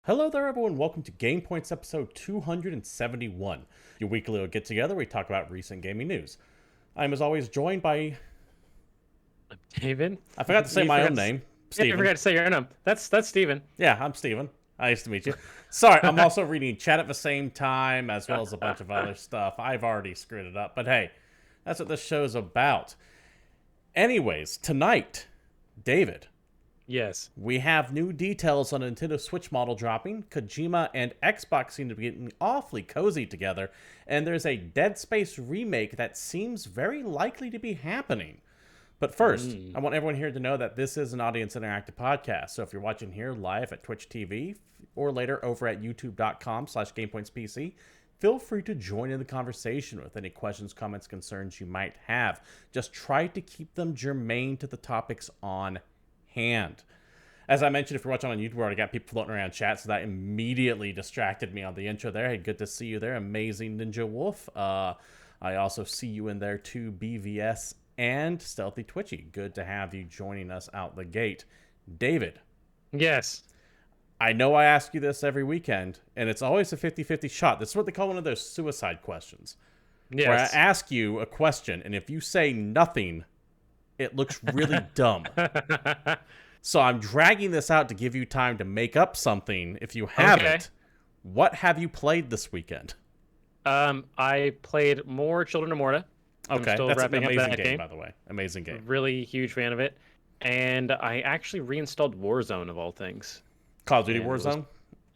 Hello there, everyone. Welcome to GamePoints episode 271, your weekly little get-together where we talk about recent gaming news. I'm, as always, joined by... David? I forgot to say my own name, Steven. Yeah, I forgot to say your name. That's Steven. Yeah, I'm Steven. Nice to meet you. Sorry, I'm also reading chat at the same time, as well as a bunch of other stuff. I've already screwed it up, but hey, that's what this show's about. Anyways, tonight, David... Yes. We have new details on a Nintendo Switch model dropping. Kojima and Xbox seem to be getting awfully cozy together. And there's a Dead Space remake that seems very likely to be happening. But first, I want everyone here to know that this is an audience interactive podcast. So if you're watching here live at Twitch TV or later over at youtube.com/GamePointsPC, feel free to join in the conversation with any questions, comments, concerns you might have. Just try to keep them germane to the topics on hand. As I mentioned, if you're watching on YouTube, I already got people floating around chat, so that immediately distracted me on the intro there. Hey, good to see you there, Amazing Ninja Wolf. I also see you in there too, BVS and Stealthy Twitchy. Good to have you joining us out the gate. David. Yes. I know I ask you this every weekend, and it's always a 50-50 shot. This is what they call one of those suicide questions. Yes. Where I ask you a question, and if you say nothing, it looks really dumb. So I'm dragging this out to give you time to make up something. If you haven't, What have you played this weekend? I played more Children of Morta. Okay, I'm still that's an wrapping up amazing that game, by the way. Amazing game. Really huge fan of it. And I actually reinstalled Warzone, of all things. Call of Duty Warzone?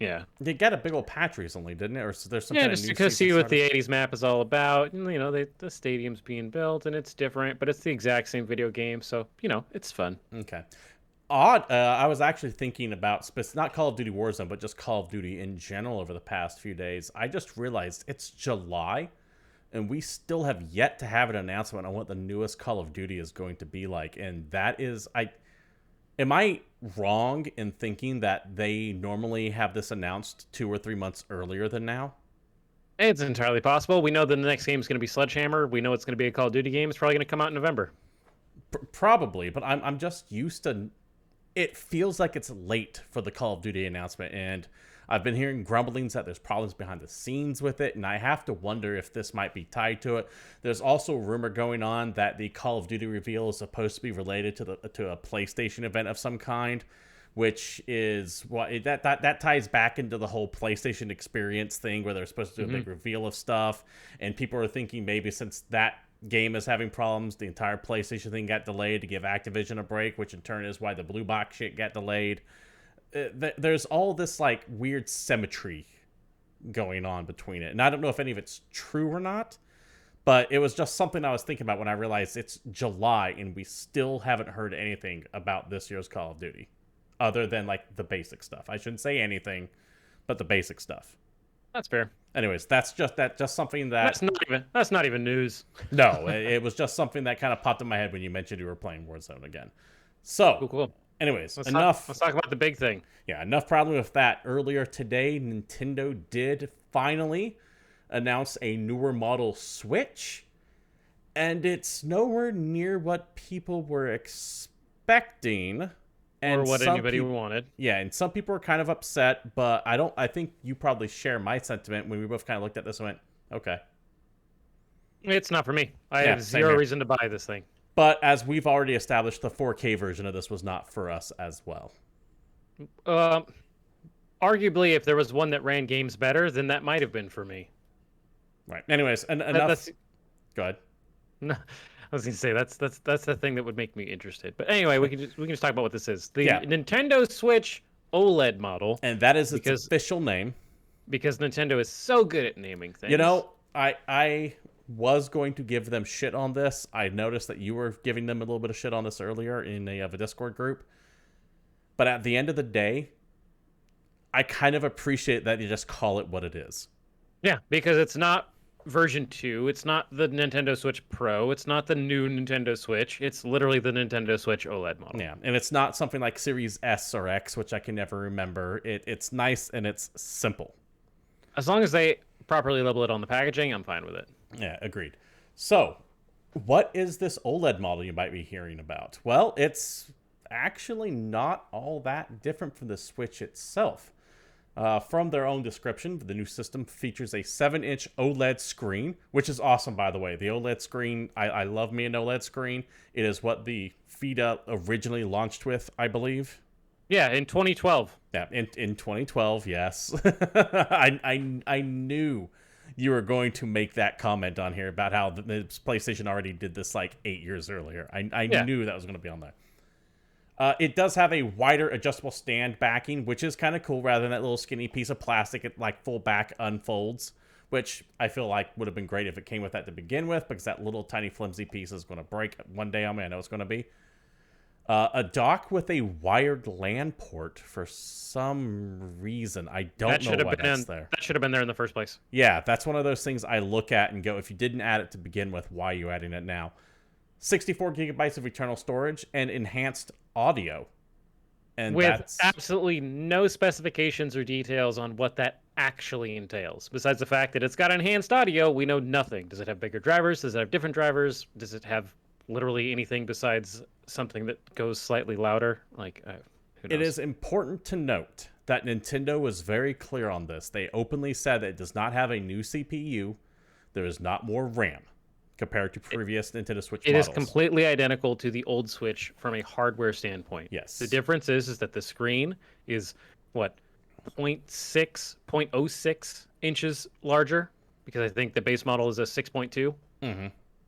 Yeah. They got a big old patch recently, didn't it? Or there's some Yeah, kind of just new to see season what the started? 80s map is all about. You know, the stadium's being built, and it's different, but it's the exact same video game, so, you know, it's fun. Okay. Odd. I was actually thinking about, not Call of Duty Warzone, but just Call of Duty in general over the past few days. I just realized it's July, and we still have yet to have an announcement on what the newest Call of Duty is going to be like. And that is, am I wrong in thinking that they normally have this announced 2 or 3 months earlier than now? It's entirely possible. We know that the next game is going to be Sledgehammer. We know it's going to be a Call of Duty game. It's probably going to come out in November. Probably, but I'm just used to... It feels like it's late for the Call of Duty announcement, and I've been hearing grumblings that there's problems behind the scenes with it, and I have to wonder if this might be tied to it. There's also a rumor going on that the Call of Duty reveal is supposed to be related to a PlayStation event of some kind, which is that ties back into the whole PlayStation experience thing where they're supposed to do a big reveal of stuff, and people are thinking maybe since that game is having problems, the entire PlayStation thing got delayed to give Activision a break, which in turn is why the Blue Box shit got delayed. There's all this like weird symmetry going on between it, and I don't know if any of it's true or not, but it was just something I was thinking about when I realized it's July and we still haven't heard anything about this year's Call of Duty other than like the basic stuff. I shouldn't say anything but the basic stuff. That's fair. Anyways, that's just something that... That's not even news. No, it was just something that kind of popped in my head when you mentioned you were playing Warzone again. So, Cool. anyways, Let's enough... talk about the big thing. Yeah, enough problem with that. Earlier today, Nintendo did finally announce a newer model Switch, and it's nowhere near what people were expecting. Or what anybody wanted. Yeah, and some people were kind of upset, but I think you probably share my sentiment when we both kind of looked at this and went, okay. It's not for me. I have zero reason to buy this thing. But as we've already established, the 4K version of this was not for us as well. Arguably, if there was one that ran games better, then that might have been for me. Right. Anyways, enough. Go ahead. No, I was going to say that's the thing that would make me interested. But anyway, we can just talk about what this is. The Nintendo Switch OLED model, and that is its official name. Because Nintendo is so good at naming things. You know, I was going to give them shit on this. I noticed that you were giving them a little bit of shit on this earlier in a Discord group. But at the end of the day, I kind of appreciate that you just call it what it is. Yeah, because it's not version 2. It's not the Nintendo Switch Pro. It's not the new Nintendo Switch. It's literally the Nintendo Switch OLED model. Yeah, and it's not something like Series S or X, which I can never remember. It's nice and it's simple. As long as they properly label it on the packaging, I'm fine with it. Yeah, agreed. So, what is this OLED model you might be hearing about? Well, it's actually not all that different from the Switch itself. From their own description, the new system features a 7-inch OLED screen, which is awesome, by the way. The OLED screen, I love me an OLED screen. It is what the FIDA originally launched with, I believe. Yeah, in 2012. Yeah, in 2012, yes. I knew you were going to make that comment on here about how the PlayStation already did this like 8 years earlier. I knew that was going to be on there. It does have a wider adjustable stand backing, which is kind of cool rather than that little skinny piece of plastic. It like full back unfolds, which I feel like would have been great if it came with that to begin with, because that little tiny flimsy piece is going to break one day on me. I know it's going to be. A dock with a wired LAN port for some reason. I don't know why that's there. That should have been there in the first place. Yeah, that's one of those things I look at and go, if you didn't add it to begin with, why are you adding it now? 64 gigabytes of internal storage and enhanced audio. And with absolutely no specifications or details on what that actually entails. Besides the fact that it's got enhanced audio, we know nothing. Does it have bigger drivers? Does it have different drivers? Does it have literally anything besides something that goes slightly louder? Like, who knows? It is important to note that Nintendo was very clear on this. They openly said that it does not have a new CPU. There is not more RAM compared to previous Nintendo Switch models. It is completely identical to the old Switch from a hardware standpoint. Yes. The difference is that the screen is, what, 0.6 inches larger? Because I think the base model is a 6.2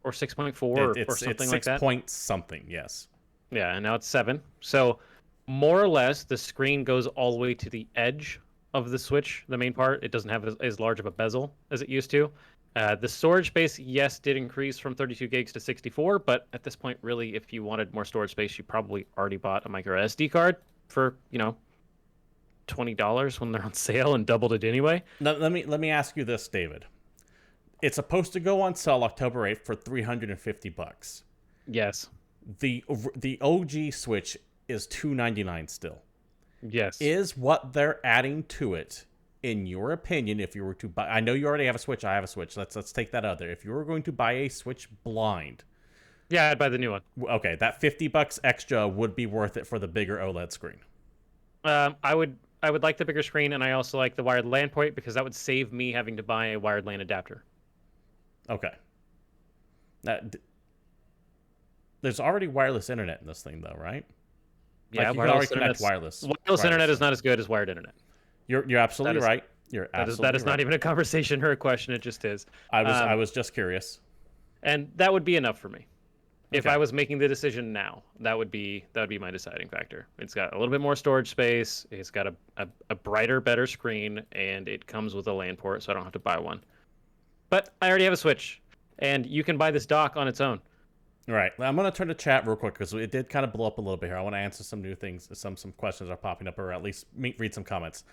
or 6.4 or something like that. 6 point something, yes. Yeah, and now it's 7. So more or less, the screen goes all the way to the edge of the Switch, the main part. It doesn't have as large of a bezel as it used to. The storage space, yes, did increase from 32 gigs to 64, but at this point, really, if you wanted more storage space, you probably already bought a micro SD card for, $20 when they're on sale and doubled it anyway. Now, let me ask you this, David. It's supposed to go on sale October 8th for $350. Yes. The OG Switch is $299 still. Yes. Is what they're adding to it, in your opinion, if you were to buy... I know you already have a Switch. I have a Switch. Let's take that out there. If you were going to buy a Switch blind... Yeah, I'd buy the new one. Okay, that $50 extra would be worth it for the bigger OLED screen. I would like the bigger screen, and I also like the wired LAN port, because that would save me having to buy a wired LAN adapter. Okay. There's already wireless internet in this thing, though, right? Yeah, like you can already connect wireless. Wireless internet is not as good as wired internet. You're absolutely right. That is not even a conversation or a question. It just is. I was just curious. And that would be enough for me. If Okay. I was making the decision now, that would be my deciding factor. It's got a little bit more storage space. It's got a brighter, better screen, and it comes with a LAN port, so I don't have to buy one. But I already have a Switch, and you can buy this dock on its own. All right, I'm going to turn to chat real quick because it did kind of blow up a little bit here. I want to answer some new things. Some questions are popping up, or at least read some comments.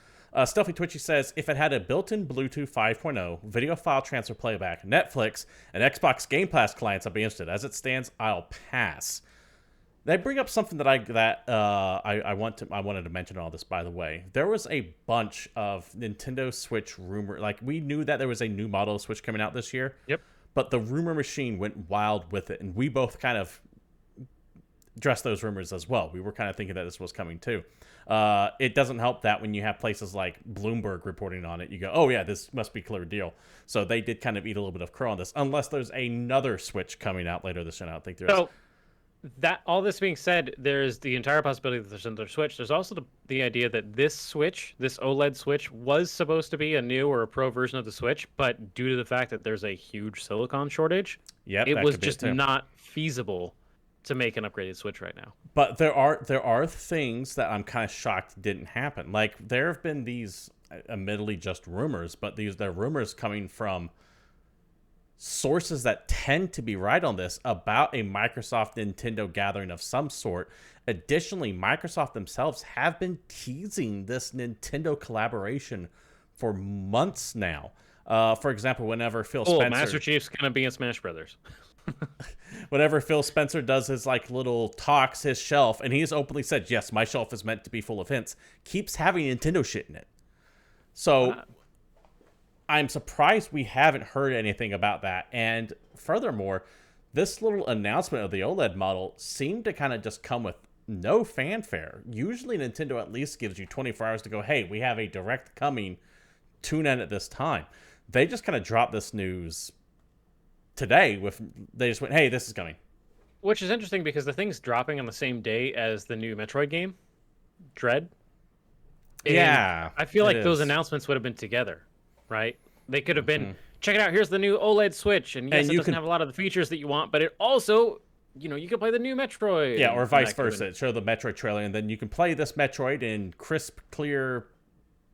Stuffy Twitchy says, if it had a built-in Bluetooth 5.0, video file transfer playback, Netflix, and Xbox Game Pass clients, I'd be interested. As it stands, I'll pass. They bring up something that I wanted to mention all this, by the way. There was a bunch of Nintendo Switch rumor. Like, we knew that there was a new model of Switch coming out this year. Yep. But the rumor machine went wild with it, and we both kind of addressed those rumors as well. We were kind of thinking that this was coming too. It doesn't help that when you have places like Bloomberg reporting on it, you go, oh yeah, this must be a clear deal. So they did kind of eat a little bit of crow on this, unless there's another Switch coming out later this year. I don't think there is. So, that all this being said, there's the entire possibility that there's another Switch. There's also the idea that this Switch, this OLED Switch, was supposed to be a new or a pro version of the Switch, but due to the fact that there's a huge silicon shortage, it was just not feasible to make an upgraded Switch right now. But there are things that I'm kind of shocked didn't happen. Like, there have been these, admittedly just rumors, but they're rumors coming from sources that tend to be right on this about a Microsoft Nintendo gathering of some sort. Additionally, Microsoft themselves have been teasing this Nintendo collaboration for months now. For example, whenever Phil Spencer... Master Chief's going to be in Smash Brothers. Whenever Phil Spencer does his little talks, his shelf, and he's openly said, yes, my shelf is meant to be full of hints, keeps having Nintendo shit in it. So... I'm surprised we haven't heard anything about that. And furthermore, this little announcement of the OLED model seemed to kind of just come with no fanfare. Usually Nintendo at least gives you 24 hours to go, hey, we have a direct coming, tune in at this time. They just kind of dropped this news today they just went, hey, this is coming. Which is interesting because the thing's dropping on the same day as the new Metroid game, Dread. And Yeah, I feel like those is. announcements would have been together, right? They could have been, check it out, here's the new OLED Switch, and yes, And it you doesn't can, have a lot of the features that you want, but it also, you can play the new Metroid. yeah, or and vice that could have versa. been- Show the Metroid trailer, and then you can play this Metroid in crisp, clear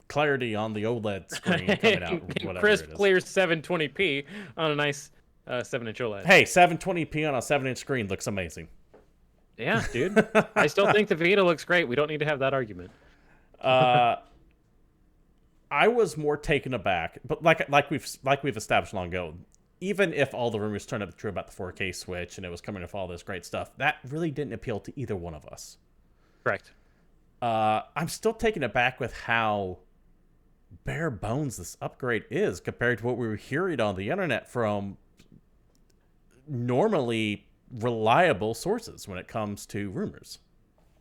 clarity on the OLED screen coming out. Whatever Crisp, it is. clear 720p on a nice 7-inch OLED. Hey, 720p on a 7-inch screen looks amazing. Yeah, dude. I still think the Vita looks great. We don't need to have that argument. I was more taken aback, but like we've established long ago, even if all the rumors turned out true about the 4K Switch and it was coming with all this great stuff, that really didn't appeal to either one of us. Correct. I'm still taken aback with how bare bones this upgrade is compared to what we were hearing on the internet from normally reliable sources when it comes to rumors.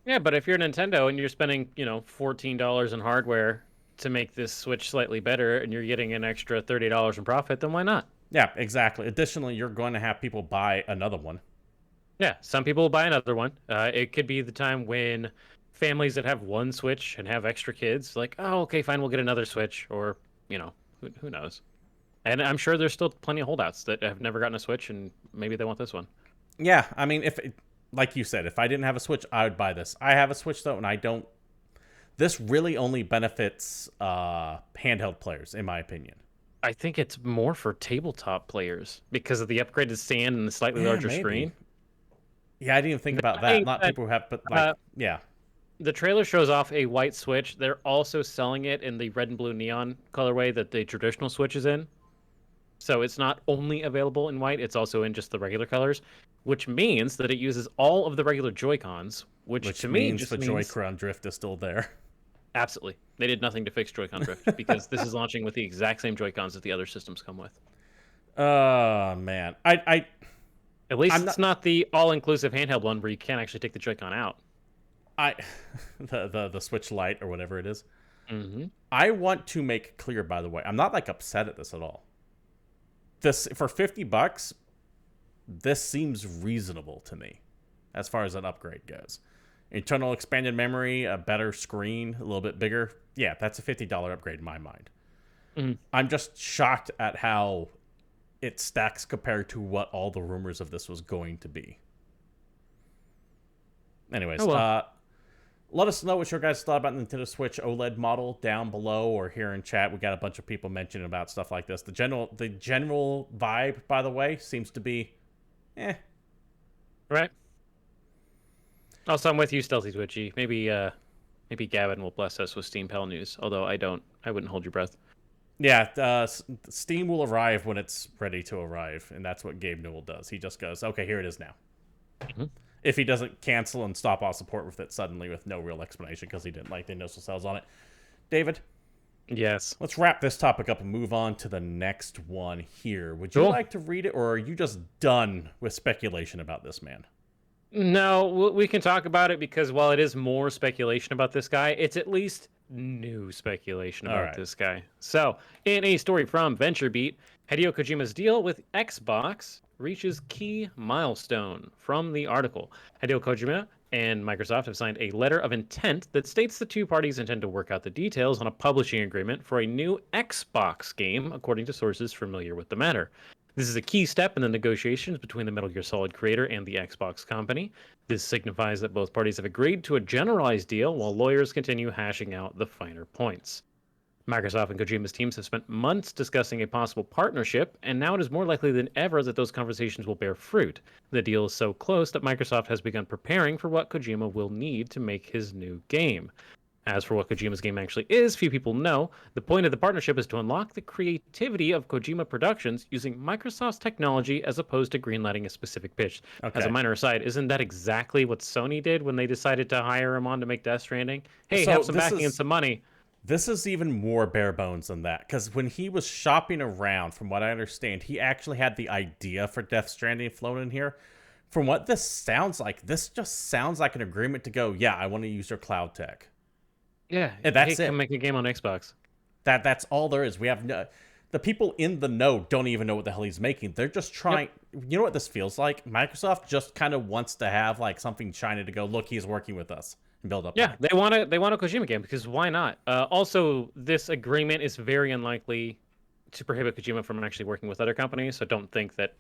Yeah, but if you're Nintendo and you're spending, $14 in hardware to make this Switch slightly better and you're getting an extra $30 in profit, then why not? Yeah, exactly. Additionally, you're going to have people buy another one. Yeah, some people will buy another one. It could be the time when families that have one Switch and have extra kids, like, oh, okay, fine, we'll get another Switch, or, who knows? And I'm sure there's still plenty of holdouts that have never gotten a Switch, and maybe they want this one. Yeah, I mean, like you said, if I didn't have a Switch, I would buy this. I have a Switch, though, and I don't... This really only benefits handheld players, in my opinion. I think it's more for tabletop players because of the upgraded stand and the slightly larger maybe. screen. Yeah, I didn't even think about that. Not people who have, but yeah. The trailer shows off a white Switch. They're also selling it in the red and blue neon colorway that the traditional Switch is in. So it's not only available in white, it's also in just the regular colors, which means that it uses all of the regular Joy-Cons, which to me just the means... Joy-Con drift is still there. Absolutely. They did nothing to fix Joy-Con drift because this is launching with the exact same Joy-Cons that the other systems come with. Oh, man. At least it's not the all-inclusive handheld one where you can't actually take the Joy-Con out. The Switch Lite or whatever it is. Mm-hmm. I want to make clear, by the way, I'm not upset at this at all. This for $50, this seems reasonable to me, as far as an upgrade goes. Internal expanded memory, a better screen, a little bit bigger. Yeah, that's a $50 upgrade in my mind. Mm-hmm. I'm just shocked at how it stacks compared to what all the rumors of this was going to be. Anyways, let us know what your guys thought about Nintendo Switch OLED model down below or here in chat. We got a bunch of people mentioning about stuff like this. The general vibe, by the way, seems to be, Right. Also, I'm with you, Stealthy Twitchy. Maybe Gavin will bless us with Steam Pal news. Although I wouldn't hold your breath. Yeah, Steam will arrive when it's ready to arrive, and that's what Gabe Newell does. He just goes, okay, here it is now. Mm-hmm. If he doesn't cancel and stop all support with it suddenly with no real explanation because he didn't like the initial sales on it. David? Yes. Let's wrap this topic up and move on to the next one here. Would you like to read it, or are you just done with speculation about this man? No, we can talk about it because while it is more speculation about this guy, it's at least new speculation about this guy. So, in a story from VentureBeat, Hideo Kojima's deal with Xbox reaches key milestone. From the article, Hideo Kojima and Microsoft have signed a letter of intent that states the two parties intend to work out the details on a publishing agreement for a new Xbox game, according to sources familiar with the matter. This is a key step in the negotiations between the Metal Gear Solid creator and the Xbox company. This signifies that both parties have agreed to a generalized deal while lawyers continue hashing out the finer points. Microsoft and Kojima's teams have spent months discussing a possible partnership, and now it is more likely than ever that those conversations will bear fruit. The deal is so close that Microsoft has begun preparing for what Kojima will need to make his new game. As for what Kojima's game actually is, few people know. The point of the partnership is to unlock the creativity of Kojima Productions using Microsoft's technology as opposed to greenlighting a specific pitch. Okay. As a minor aside, isn't that exactly what Sony did when they decided to hire him on to make Death Stranding? Hey, have some backing and some money. This is even more bare bones than that, because when he was shopping around, from what I understand, he actually had the idea for Death Stranding flown in here, From what this sounds like, this just sounds like an agreement to go, yeah, I want to use your cloud tech. Yeah, And that's it. Come make a game on Xbox. That's all there is. We have no, the people in the know don't even know what the hell he's making. They're just trying. Yep. You know what this feels like? Microsoft just kind of wants to have like something shiny to go, look, he's working with us and build up. Yeah, they want a Kojima game because why not? Also, this agreement is very unlikely to prohibit Kojima from actually working with other companies. So don't think that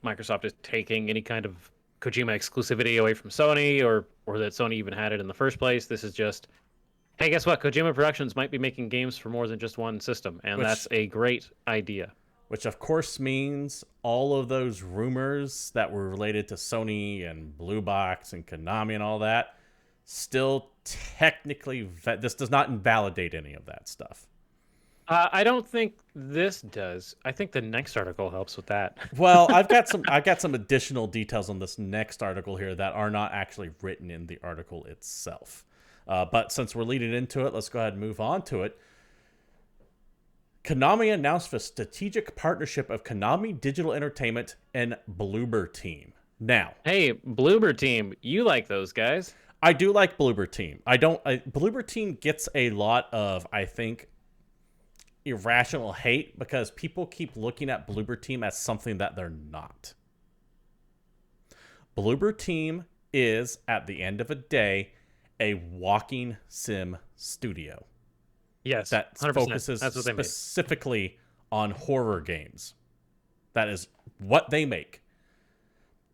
Microsoft is taking any kind of Kojima exclusivity away from Sony or that Sony even had it in the first place. This is just, hey, guess what? Kojima Productions might be making games for more than just one system, and that's a great idea. Which, of course, means all of those rumors that were related to Sony and Blue Box and Konami and all that, still technically, this does not invalidate any of that stuff. I don't think this does. I think the next article helps with that. Well, I've got some additional details on this next article here that are not actually written in the article itself. But since we're leading into it, let's go ahead and move on to it. Konami announced a strategic partnership of Konami Digital Entertainment and Bloober Team. Now, hey, Bloober Team, you like those guys? I do like Bloober Team. Bloober Team gets a lot of, I think, irrational hate because people keep looking at Bloober Team as something that they're not. Bloober Team is, at the end of a day, a walking sim studio. Yes, that 100%. focuses specifically on horror games. That is what they make.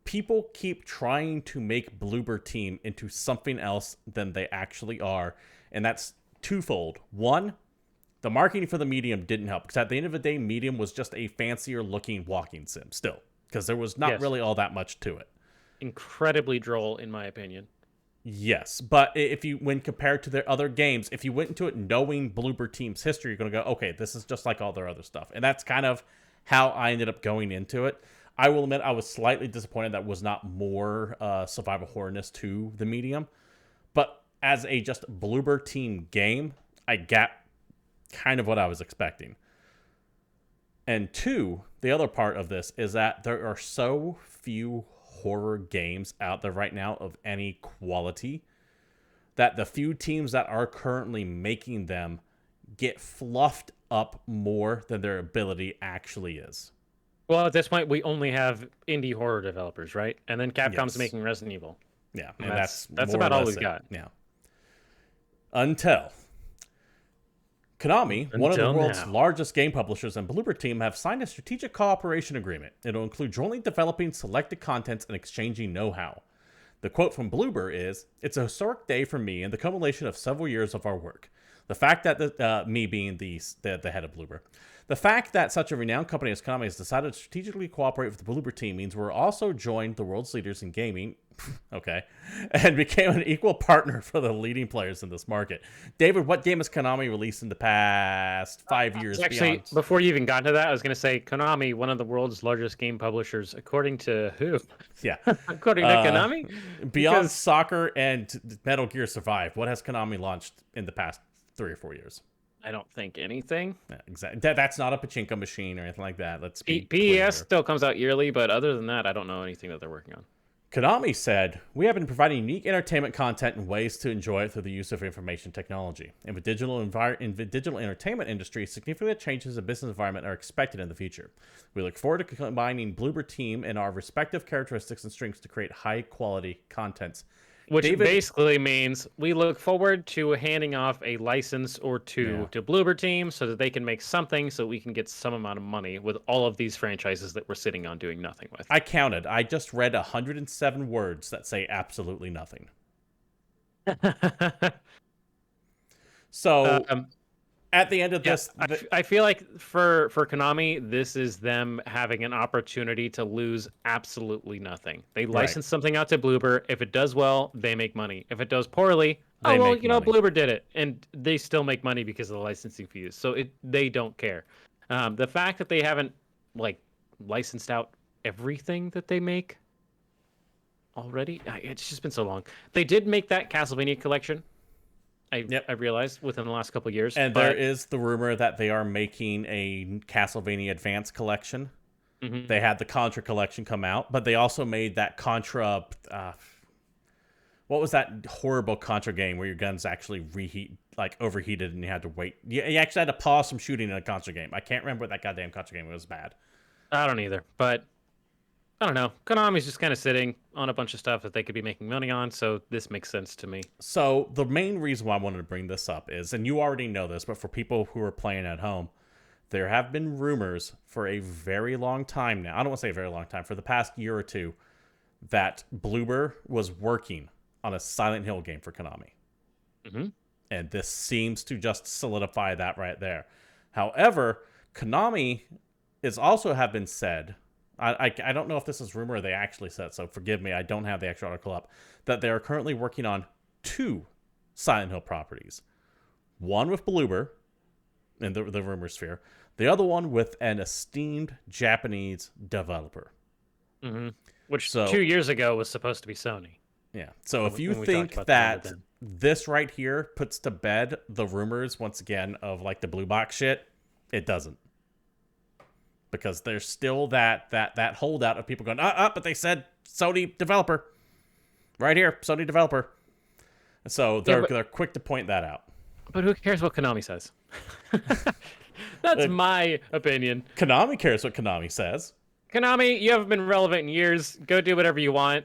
People keep trying to make Bloober Team into something else than they actually are, and that's twofold. One, the marketing for the Medium didn't help, because at the end of the day, Medium was just a fancier looking walking sim still, because there was not really all that much to it. Incredibly droll, in my opinion. Yes, but when compared to their other games, if you went into it knowing Bloober Team's history, you're going to go, okay, this is just like all their other stuff. And that's kind of how I ended up going into it. I will admit I was slightly disappointed that was not more survival horrorness to the Medium. But as a just Bloober Team game, I got kind of what I was expecting. And two, the other part of this is that there are so few horror games out there right now of any quality that the few teams that are currently making them get fluffed up more than their ability actually is. Well, at this point, we only have indie horror developers, right? And then Capcom's making Resident Evil. Yeah, and that's about all we've got. Yeah. Until Konami, one of the world's largest game publishers, and Bloober Team have signed a strategic cooperation agreement. It'll include jointly developing selected contents and exchanging know-how. The quote from Bloober is, "It's a historic day for me and the culmination of several years of our work. The fact that, me being the head of Bloober, the fact that such a renowned company as Konami has decided to strategically cooperate with the Bloober Team means we're also joined the world's leaders in gaming, okay, and became an equal partner for the leading players in this market." David, what game has Konami released in the past 5 years? Actually, before you even got into that, I was going to say Konami, one of the world's largest game publishers, according to who? Yeah. According to Konami? Beyond Soccer and Metal Gear Survive, what has Konami launched in the past 3 or 4 years? I don't think anything. Yeah, exactly. That's not a pachinko machine or anything like that. Let's be PES still comes out yearly, but other than that, I don't know anything that they're working on. Konami said, "We have been providing unique entertainment content and ways to enjoy it through the use of information technology. In the digital entertainment industry, significant changes in business environment are expected in the future. We look forward to combining Bloober Team and our respective characteristics and strengths to create high-quality content." Which basically means we look forward to handing off a license or two to Bloober Team so that they can make something so we can get some amount of money with all of these franchises that we're sitting on doing nothing with. I counted. I just read 107 words that say absolutely nothing. So at the end of this... I feel like for Konami, this is them having an opportunity to lose absolutely nothing. They license something out to Bloober. If it does well, they make money. If it does poorly, Bloober did it. And they still make money because of the licensing fees. So they don't care. The fact that they haven't licensed out everything that they make already, it's just been so long. They did make that Castlevania collection. I realized within the last couple of years. And there is the rumor that they are making a Castlevania Advance collection. They had the Contra collection come out, but they also made that Contra. What was that horrible Contra game where your guns actually overheated and you had to wait? You actually had to pause from shooting in a Contra game. I can't remember what that goddamn Contra game was. Bad. I don't either, but I don't know. Konami's just kind of sitting on a bunch of stuff that they could be making money on, so this makes sense to me. So the main reason why I wanted to bring this up is, and you already know this, but for people who are playing at home, there have been rumors for a very long time now. I don't want to say a very long time, for the past year or two, that Bloober was working on a Silent Hill game for Konami. And this seems to just solidify that right there. However, Konami is also have been said, I don't know if this is rumor or they actually said, so forgive me, I don't have the actual article up, that they are currently working on 2 Silent Hill properties. One with Bloober in the rumor sphere, the other one with an esteemed Japanese developer. Which 2 years ago was supposed to be Sony. Yeah. So if you think that this right here puts to bed the rumors once again of like the blue box shit, it doesn't. Because there's still that holdout of people going, but they said Sony developer. Right here, Sony developer. So they're quick to point that out. But who cares what Konami says? That's my opinion. Konami cares what Konami says. Konami, you haven't been relevant in years. Go do whatever you want.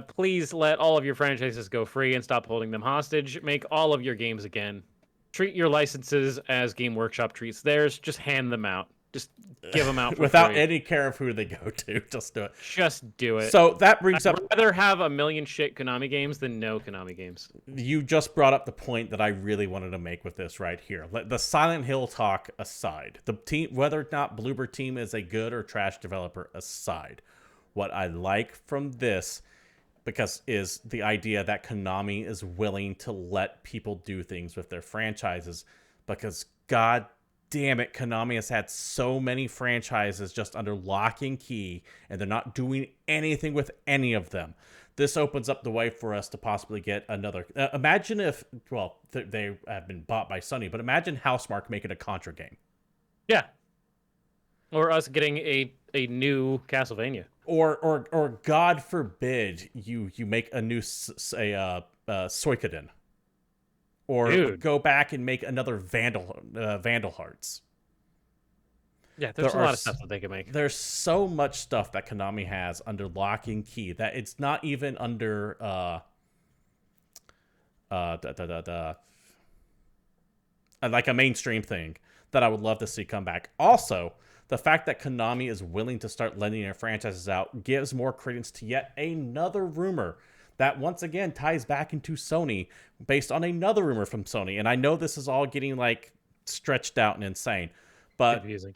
Please let all of your franchises go free and stop holding them hostage. Make all of your games again. Treat your licenses as Game Workshop treats theirs. Just hand them out. Just give them out for without free. any care of who they go to. Just do it. Just do it. So that brings up... I'd rather have a million shit Konami games than no Konami games. You just brought up the point that I really wanted to make with this right here. Let the Silent Hill talk aside. The team, whether or not Bloober team is a good or trash developer aside. What I like from this, because is the idea that Konami is willing to let people do things with their franchises, because God damn it, Konami has had so many franchises just under lock and key, and they're not doing anything with any of them. This opens up the way for us to possibly get another... imagine if... Well, they have been bought by Sony, but imagine Housemarque making a Contra game. Yeah. Or us getting a new Castlevania. Or God forbid, you make a new Suikoden. Or go back and make another Vandal Hearts. Yeah, there's a lot of stuff that they can make. There's so much stuff that Konami has under lock and key that it's not even under like a mainstream thing that I would love to see come back. Also, the fact that Konami is willing to start lending their franchises out gives more credence to yet another rumor that once again ties back into Sony based on another rumor from Sony. And I know this is all getting like stretched out and insane, but confusing.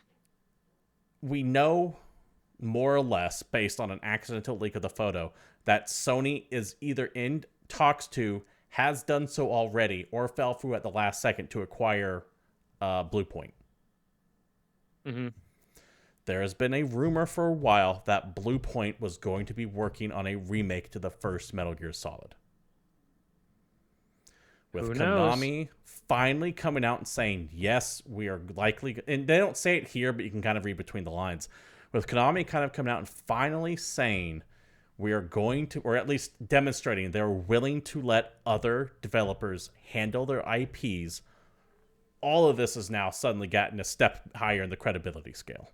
We know more or less based on an accidental leak of the photo that Sony is either in talks to, has done so already, or fell through at the last second to acquire Bluepoint. There has been a rumor for a while that Bluepoint was going to be working on a remake to the first Metal Gear Solid. With Konami finally coming out and saying, yes, we are likely... And they don't say it here, but you can kind of read between the lines. With Konami kind of coming out and finally saying, we are going to, or at least demonstrating they're willing to let other developers handle their IPs, all of this has now suddenly gotten a step higher in the credibility scale.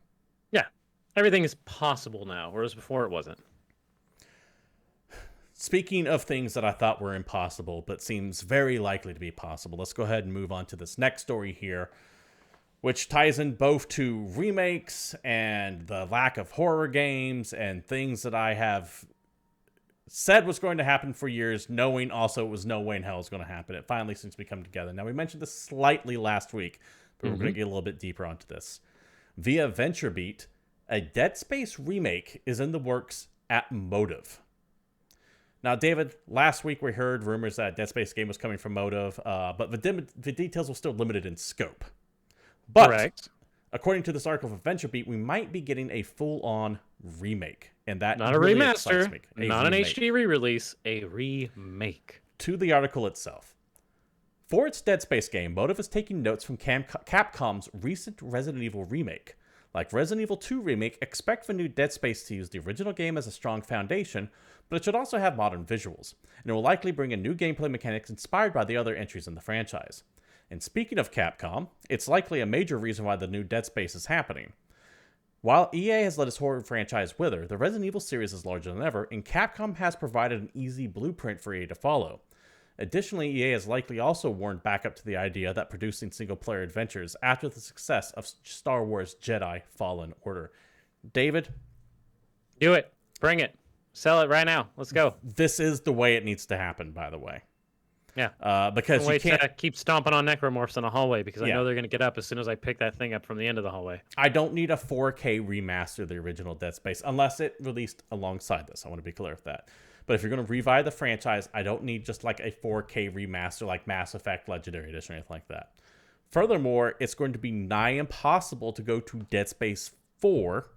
Yeah. Everything is possible now, whereas before it wasn't. Speaking of things that I thought were impossible, but seems very likely to be possible, let's go ahead and move on to this next story here, which ties in both to remakes and the lack of horror games and things that I have said was going to happen for years, knowing also it was no way in hell it was going to happen. It finally seems to be coming together. Now, we mentioned this slightly last week, but we're going to get a little bit deeper onto this. Via VentureBeat, a Dead Space remake is in the works at Motive. Now, David, last week we heard rumors that a Dead Space game was coming from Motive, but the details were still limited in scope. But, correct. According to this article from VentureBeat, we might be getting a full-on remake. And that not really a remaster, not remake. An HD re-release, a remake. To the article itself. For its Dead Space game, Motive is taking notes from Capcom's recent Resident Evil remake. Like Resident Evil 2 Remake, expect the new Dead Space to use the original game as a strong foundation, but it should also have modern visuals, and it will likely bring in new gameplay mechanics inspired by the other entries in the franchise. And speaking of Capcom, it's likely a major reason why the new Dead Space is happening. While EA has let its horror franchise wither, the Resident Evil series is larger than ever, and Capcom has provided an easy blueprint for EA to follow. Additionally, EA has likely also warmed back up to the idea that producing single-player adventures after the success of Star Wars Jedi Fallen Order. David? Do it. Bring it. Sell it right now. Let's go. This is the way it needs to happen, by the way. Yeah. Because you can't... to keep stomping on necromorphs in the hallway, because I know they're going to get up as soon as I pick that thing up from the end of the hallway. I don't need a 4K remaster of the original Dead Space, unless it released alongside this. I want to be clear with that. But if you're going to revive the franchise, I don't need just like a 4K remaster like Mass Effect Legendary Edition or anything like that. Furthermore, it's going to be nigh impossible to go to Dead Space 4,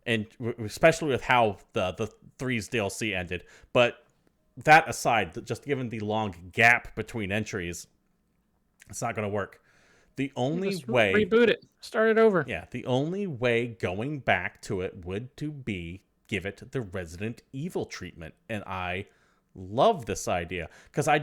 and especially with how the 3's DLC ended. But that aside, just given the long gap between entries, it's not going to work. The only way... Reboot it. Start it over. Yeah, the only way going back to it would to be give it the Resident Evil treatment. And I love this idea because I'm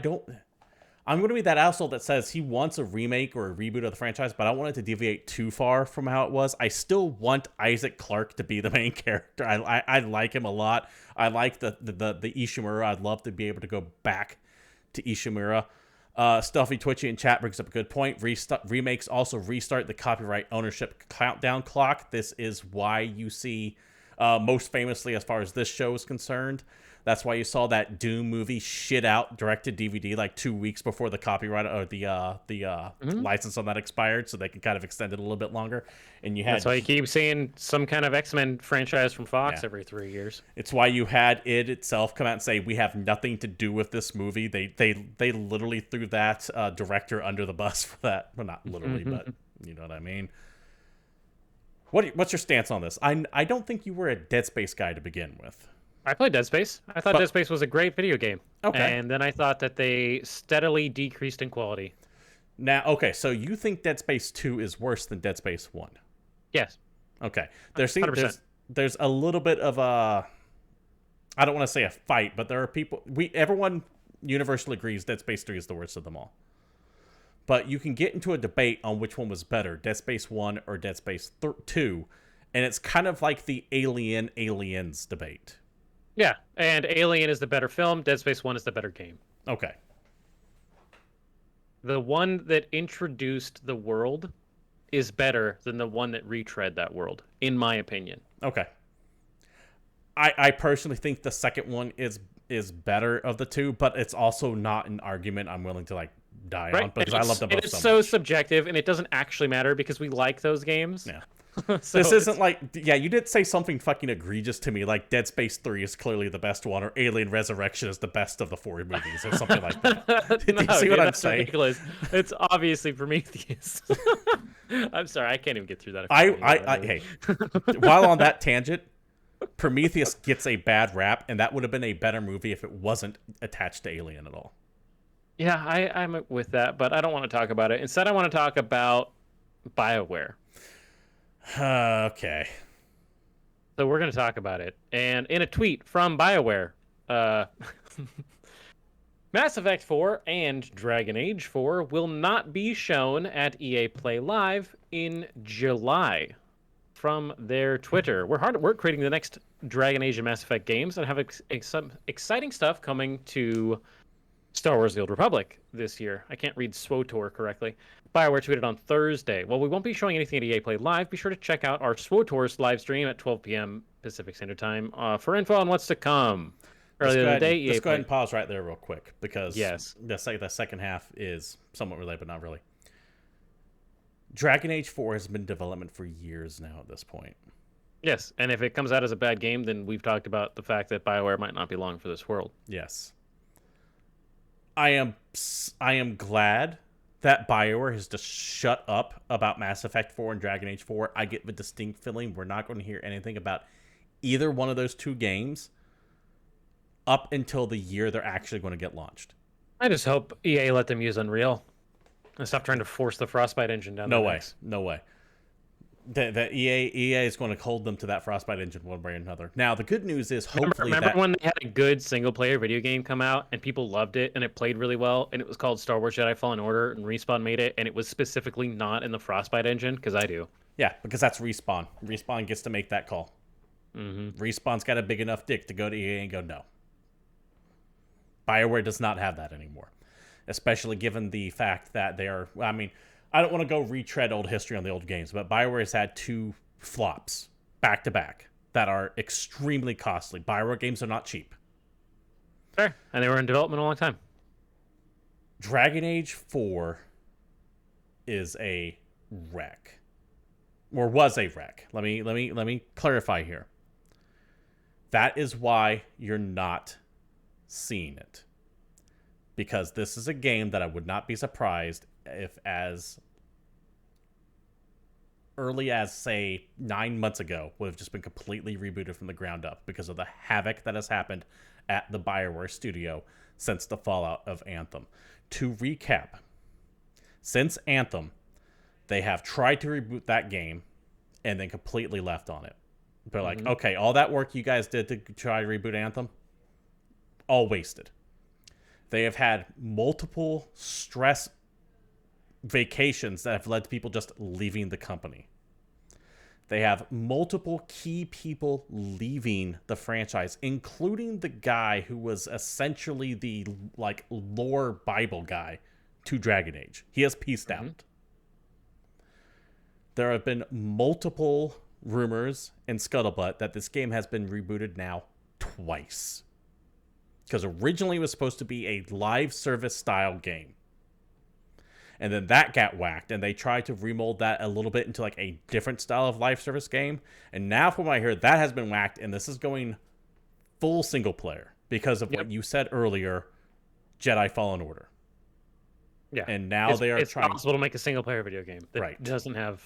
going to be that asshole that says he wants a remake or a reboot of the franchise, but I don't want it to deviate too far from how it was. I still want Isaac Clarke to be the main character. I like him a lot. I like the Ishimura. I'd love to be able to go back to Ishimura. Stuffy Twitchy in chat brings up a good point. Remakes also restart the copyright ownership countdown clock. This is why you see... most famously, as far as this show is concerned, that's why you saw that Doom movie shit out directed DVD like 2 weeks before the copyright or the license on that expired, so they can kind of extend it a little bit longer. And you had that's why you keep seeing some kind of X-Men franchise from Fox every 3 years. It's why you had it itself come out and say we have nothing to do with this movie. They literally threw that director under the bus for that. Well, not literally, but you know what I mean. What's your stance on this? I don't think you were a Dead Space guy to begin with. I played Dead Space. I thought Dead Space was a great video game. Okay. And then I thought that they steadily decreased in quality. Now, okay, so you think Dead Space 2 is worse than Dead Space 1? Yes. Okay. There's a little bit of a... I don't want to say a fight, but there are people... Everyone universally agrees Dead Space 3 is the worst of them all. But you can get into a debate on which one was better, Dead Space 1 or Dead Space 2, and it's kind of like the Aliens debate. Yeah, and Alien is the better film, Dead Space 1 is the better game. Okay. The one that introduced the world is better than the one that retread that world, in my opinion. Okay. I personally think the second one is better of the two, but it's also not an argument I'm willing to die on because I love them both so much. It's so subjective, and it doesn't actually matter because we like those games. Yeah. This isn't like... Yeah, you did say something fucking egregious to me, like Dead Space 3 is clearly the best one, or Alien Resurrection is the best of the 4 movies, or something like that. Did you see what I'm saying? Ridiculous. It's obviously Prometheus. I'm sorry, I can't even get through that. Hey, while on that tangent, Prometheus gets a bad rap, and that would have been a better movie if it wasn't attached to Alien at all. Yeah, I'm with that, but I don't want to talk about it. Instead, I want to talk about BioWare. Okay. So we're going to talk about it. And in a tweet from BioWare, Mass Effect 4 and Dragon Age 4 will not be shown at EA Play Live in July. From their Twitter. We're hard at work creating the next Dragon Age and Mass Effect games and have some exciting stuff coming to Star Wars The Old Republic this year. I can't read SWOTOR correctly. BioWare tweeted on Thursday, "Well, we won't be showing anything at EA Play Live. Be sure to check out our SWOTOR's live stream at 12 p.m. Pacific Standard Time for info on what's to come." Earlier in the day, let's go ahead and pause right there real quick because yes, the second half is somewhat related, but not really. Dragon Age 4 has been in development for years now at this point. Yes, and if it comes out as a bad game, then we've talked about the fact that BioWare might not be long for this world. Yes. I am glad that BioWare has just shut up about Mass Effect 4 and Dragon Age 4. I get the distinct feeling we're not going to hear anything about either one of those two games up until the year they're actually going to get launched. I just hope EA let them use Unreal. And stop trying to force the Frostbite engine down. No way. that EA is going to hold them to that Frostbite engine one way or another. Now, the good news is hopefully Remember when they had a good single player video game come out and people loved it and it played really well and it was called Star Wars Jedi Fallen Order and Respawn made it and it was specifically not in the Frostbite engine? Because I do. Yeah, because that's Respawn. Respawn gets to make that call. Respawn's got a big enough dick to go to EA and go, no. BioWare does not have that anymore. Especially given the fact that they are, I mean, I don't want to go retread old history on the old games, but BioWare has had 2 flops back to back that are extremely costly. BioWare games are not cheap. Fair. And they were in development a long time. Dragon Age 4 is a wreck. Or was a wreck. Let me clarify here. That is why you're not seeing it. Because this is a game that I would not be surprised if as early as, say, 9 months ago would have just been completely rebooted from the ground up because of the havoc that has happened at the BioWare studio since the fallout of Anthem. To recap, since Anthem, they have tried to reboot that game and then completely left on it. They're like, okay, all that work you guys did to try to reboot Anthem, all wasted. They have had multiple stress vacations that have led to people just leaving the company. They have multiple key people leaving the franchise, including the guy who was essentially the lore Bible guy to Dragon Age. He has pieced out. There have been multiple rumors and scuttlebutt that this game has been rebooted now twice. Because originally it was supposed to be a live service style game. And then that got whacked, and they tried to remold that a little bit into a different style of live service game. And now from what I heard, that has been whacked, and this is going full single player because of what you said earlier, Jedi Fallen Order. Yeah. And now they are trying... It's possible to make a single player video game that doesn't have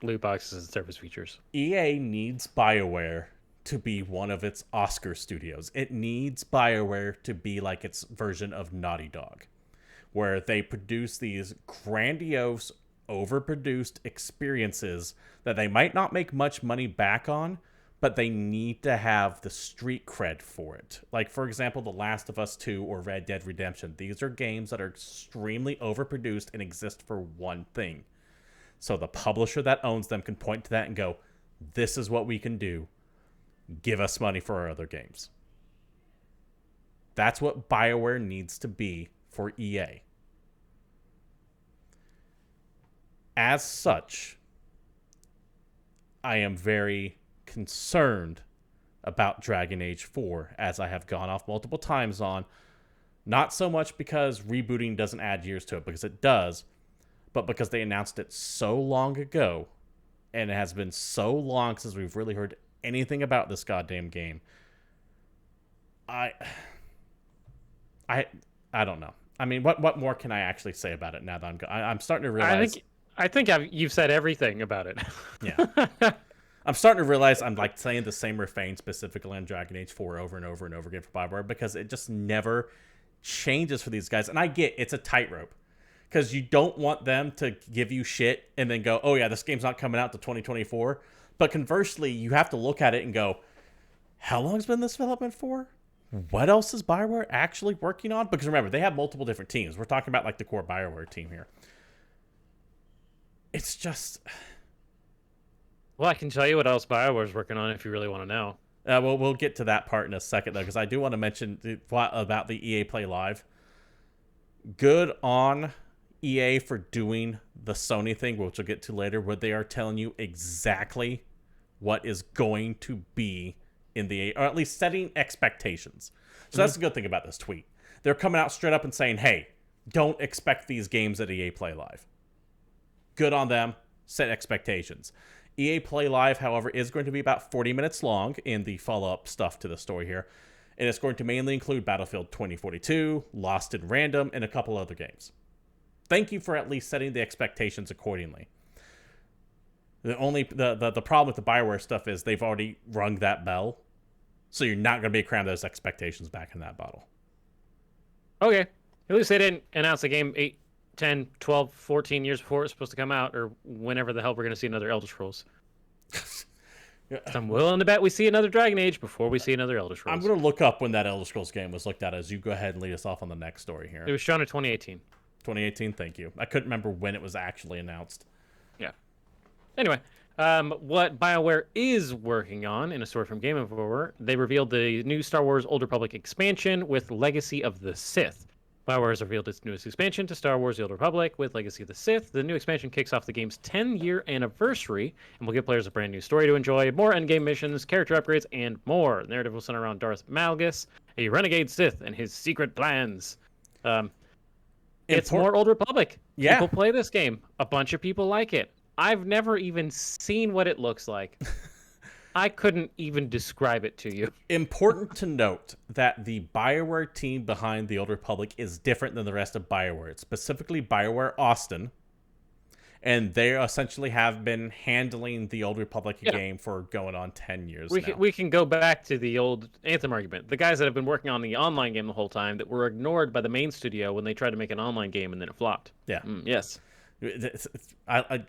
loot boxes and service features. EA needs BioWare to be one of its Oscar studios. It needs BioWare to be like its version of Naughty Dog, where they produce these grandiose, overproduced experiences that they might not make much money back on, but they need to have the street cred for it. Like, for example, The Last of Us 2 or Red Dead Redemption. These are games that are extremely overproduced and exist for one thing. So the publisher that owns them can point to that and go, this is what we can do. Give us money for our other games. That's what BioWare needs to be for EA. As such, I am very concerned about Dragon Age 4, as I have gone off multiple times on. Not so much because rebooting doesn't add years to it, because it does, but because they announced it so long ago, and it has been so long since we've really heard anything about this goddamn game. I don't know. I mean, what more can I actually say about it now that I'm starting to realize... I think you've said everything about it. Yeah. I'm starting to realize I'm saying the same refrain specifically on Dragon Age 4 over and over and over again for BioWare because it just never changes for these guys. And I get it's a tightrope because you don't want them to give you shit and then go, oh yeah, this game's not coming out to 2024. But conversely, you have to look at it and go, how long has been this development for? What else is BioWare actually working on? Because remember, they have multiple different teams. We're talking about the core BioWare team here. It's just... Well, I can tell you what else BioWare's working on if you really want to know. We'll get to that part in a second, though, because I do want to mention about the EA Play Live. Good on EA for doing the Sony thing, which we'll get to later, where they are telling you exactly what is going to be in the... or at least setting expectations. So that's the good thing about this tweet. They're coming out straight up and saying, hey, don't expect these games at EA Play Live. Good on them. Set expectations. EA Play Live, however, is going to be about 40 minutes long in the follow-up stuff to the story here. And it's going to mainly include Battlefield 2042, Lost in Random, and a couple other games. Thank you for at least setting the expectations accordingly. The problem with the BioWare stuff is they've already rung that bell. So you're not going to be crammed those expectations back in that bottle. Okay. At least they didn't announce the game 8, 10, 12, 14 years before it's supposed to come out, or whenever the hell we're going to see another Elder Scrolls. Yeah. So I'm willing to bet we see another Dragon Age before we see another Elder Scrolls. I'm going to look up when that Elder Scrolls game was looked at as you go ahead and lead us off on the next story here. It was shown in 2018. 2018, thank you. I couldn't remember when it was actually announced. Yeah. Anyway, what BioWare is working on in a story from Game Informer, they revealed the new Star Wars Old Republic expansion with Legacy of the Sith. BioWare has revealed its newest expansion to Star Wars The Old Republic with Legacy of the Sith. The new expansion kicks off the game's 10-year anniversary and will give players a brand new story to enjoy, more endgame missions, character upgrades, and more. The narrative will center around Darth Malgus, a renegade Sith, and his secret plans. It's more Old Republic. Yeah. People play this game. A bunch of people like it. I've never even seen what it looks like. I couldn't even describe it to you. Important to note that the BioWare team behind the Old Republic is different than the rest of BioWare. It's specifically BioWare Austin, and they essentially have been handling the Old Republic game for going on 10 years now. We can go back to the old Anthem argument. The guys that have been working on the online game the whole time that were ignored by the main studio when they tried to make an online game and then it flopped. Yeah. Yes. I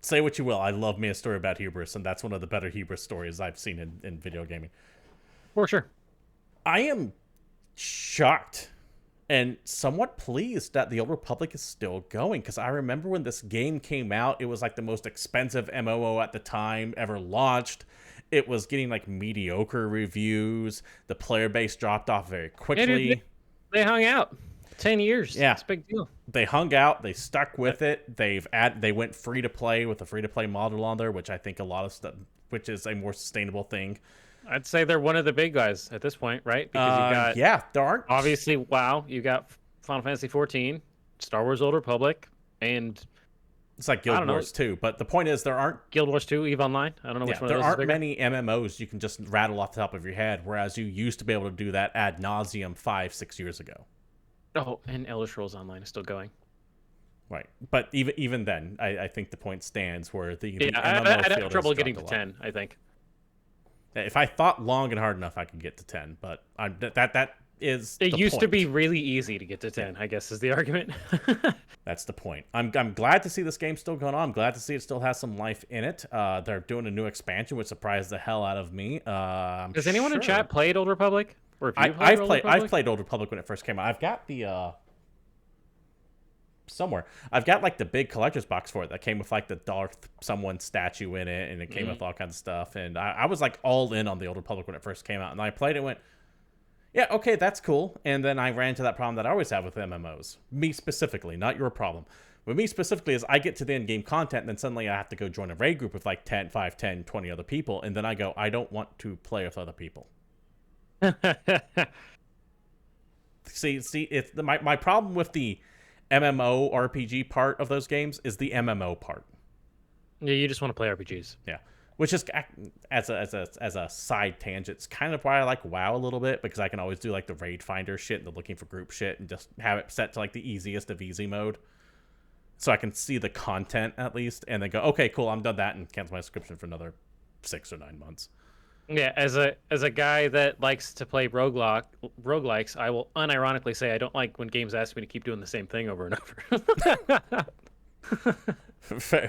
say what you will. I love me a story about hubris, and that's one of the better hubris stories I've seen in video gaming. For sure. I am shocked and somewhat pleased that the Old Republic is still going, because I remember when this game came out, it was like the most expensive MMO at the time ever launched. It was getting like mediocre reviews. The player base dropped off very quickly. They hung out 10 years. Yeah, it's a big deal. They hung out. They stuck with it. They went free to play with a free to play model on there, which I think a lot of stuff, which is a more sustainable thing. I'd say they're one of the big guys at this point, right? Because you got there aren't obviously WoW. You got Final Fantasy 14, Star Wars Old Republic, and it's like Guild Wars too. But the point is, there aren't Guild Wars 2, EVE Online. I don't know which one. There aren't many MMOs you can just rattle off the top of your head, whereas you used to be able to do that ad nauseum 5-6 years ago. Oh, and Elder Scrolls Online is still going. Right, but even then, I think the point stands where the MMO I'd field have trouble has getting to dropped a lot. 10. I think. If I thought long and hard enough, I could get to 10. But that is. It used to point. be really easy to get to 10. I guess is the argument. That's the point. I'm glad to see this game still going on. I'm glad to see it still has some life in it. They're doing a new expansion, which surprised the hell out of me. Has anyone in chat played Old Republic? Or I've played Old Republic when it first came out. I've got the somewhere. I've got like the big collector's box for it that came with like the Darth someone statue in it, and it came with all kinds of stuff. And I was like all in on the Old Republic when it first came out, and I played it and went, yeah, okay, that's cool. And then I ran into that problem that I always have with MMOs. Me specifically, not your problem. But me specifically is I get to the end game content, and then suddenly I have to go join a raid group with like 5, 10, 20 other people, and then I go, I don't want to play with other people. see, it's my problem with the MMO RPG part of those games is the MMO part. Yeah, you just want to play RPGs. Yeah, which is as a side tangent. It's kind of why I like WoW a little bit, because I can always do like the raid finder shit and the looking for group shit, and just have it set to like the easiest of easy mode, so I can see the content at least, and then go, okay, cool, I'm done that, and cancel my subscription for another 6 or 9 months. Yeah, as a guy that likes to play roguelikes, I will unironically say I don't like when games ask me to keep doing the same thing over and over.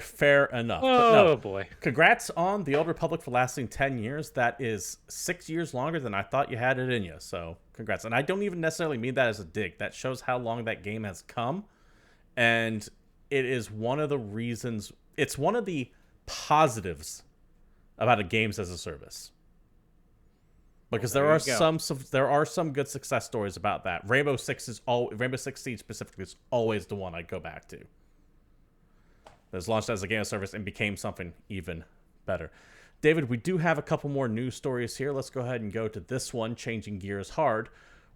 Fair enough. Oh, boy. Congrats on the Old Republic for lasting 10 years. That is 6 years longer than I thought you had it in you. So congrats. And I don't even necessarily mean that as a dig. That shows how long that game has come. And it is one of the reasons, it's one of the positives about a games as a service. Because there are some good success stories about that. Rainbow Six Siege specifically is always the one I go back to. It was launched as a game of service and became something even better. David, we do have a couple more news stories here. Let's go ahead and go to this one, changing gears hard.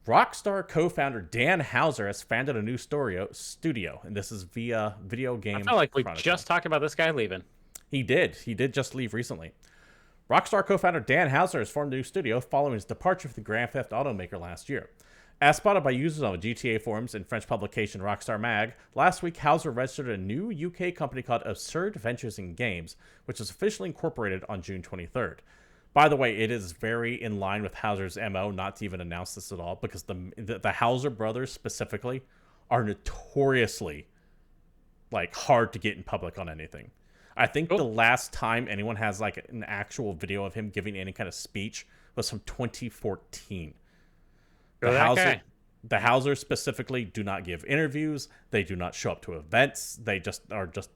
Rockstar co-founder Dan Houser has founded a new studio, and this is via Video Game I felt like we Chronicle. just talked about this guy leaving. He did just leave recently. Rockstar co-founder Dan Houser has formed a new studio following his departure from the Grand Theft Auto maker last year. As spotted by users on the GTA forums and French publication Rockstar Mag, last week Houser registered a new UK company called Absurd Ventures in Games, which was officially incorporated on June 23rd. By the way, it is very in line with Houser's MO not to even announce this at all, because the Houser brothers specifically are notoriously like hard to get in public on anything. I think the Cool. last time anyone has like an actual video of him giving any kind of speech was from 2014. The Go that guy. Housers specifically do not give interviews. They do not show up to events. They are just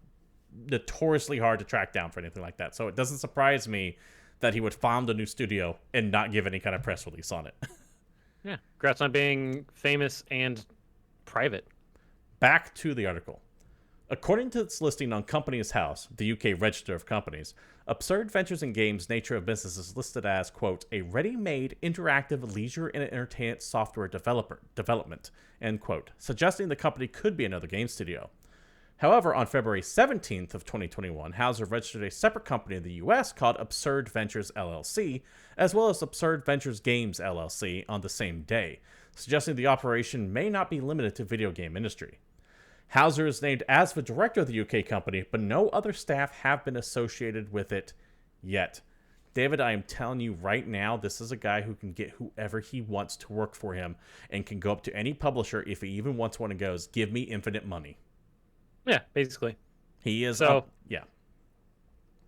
notoriously hard to track down for anything like that. So it doesn't surprise me that he would found a new studio and not give any kind of press release on it. Yeah. Congrats on being famous and private. Back to the article. According to its listing on Companies House, the UK Register of Companies, Absurd Ventures and Games' nature of business is listed as, quote, a ready-made interactive leisure and entertainment software development, end quote, suggesting the company could be another game studio. However, on February 17th of 2021, Hauser registered a separate company in the US called Absurd Ventures LLC, as well as Absurd Ventures Games LLC on the same day, suggesting the operation may not be limited to video game industry. Hauser is named as the director of the UK company, but no other staff have been associated with it yet. David, I am telling you right now, this is a guy who can get whoever he wants to work for him and can go up to any publisher if he even wants one and goes, give me infinite money. Yeah, basically. He is, So yeah.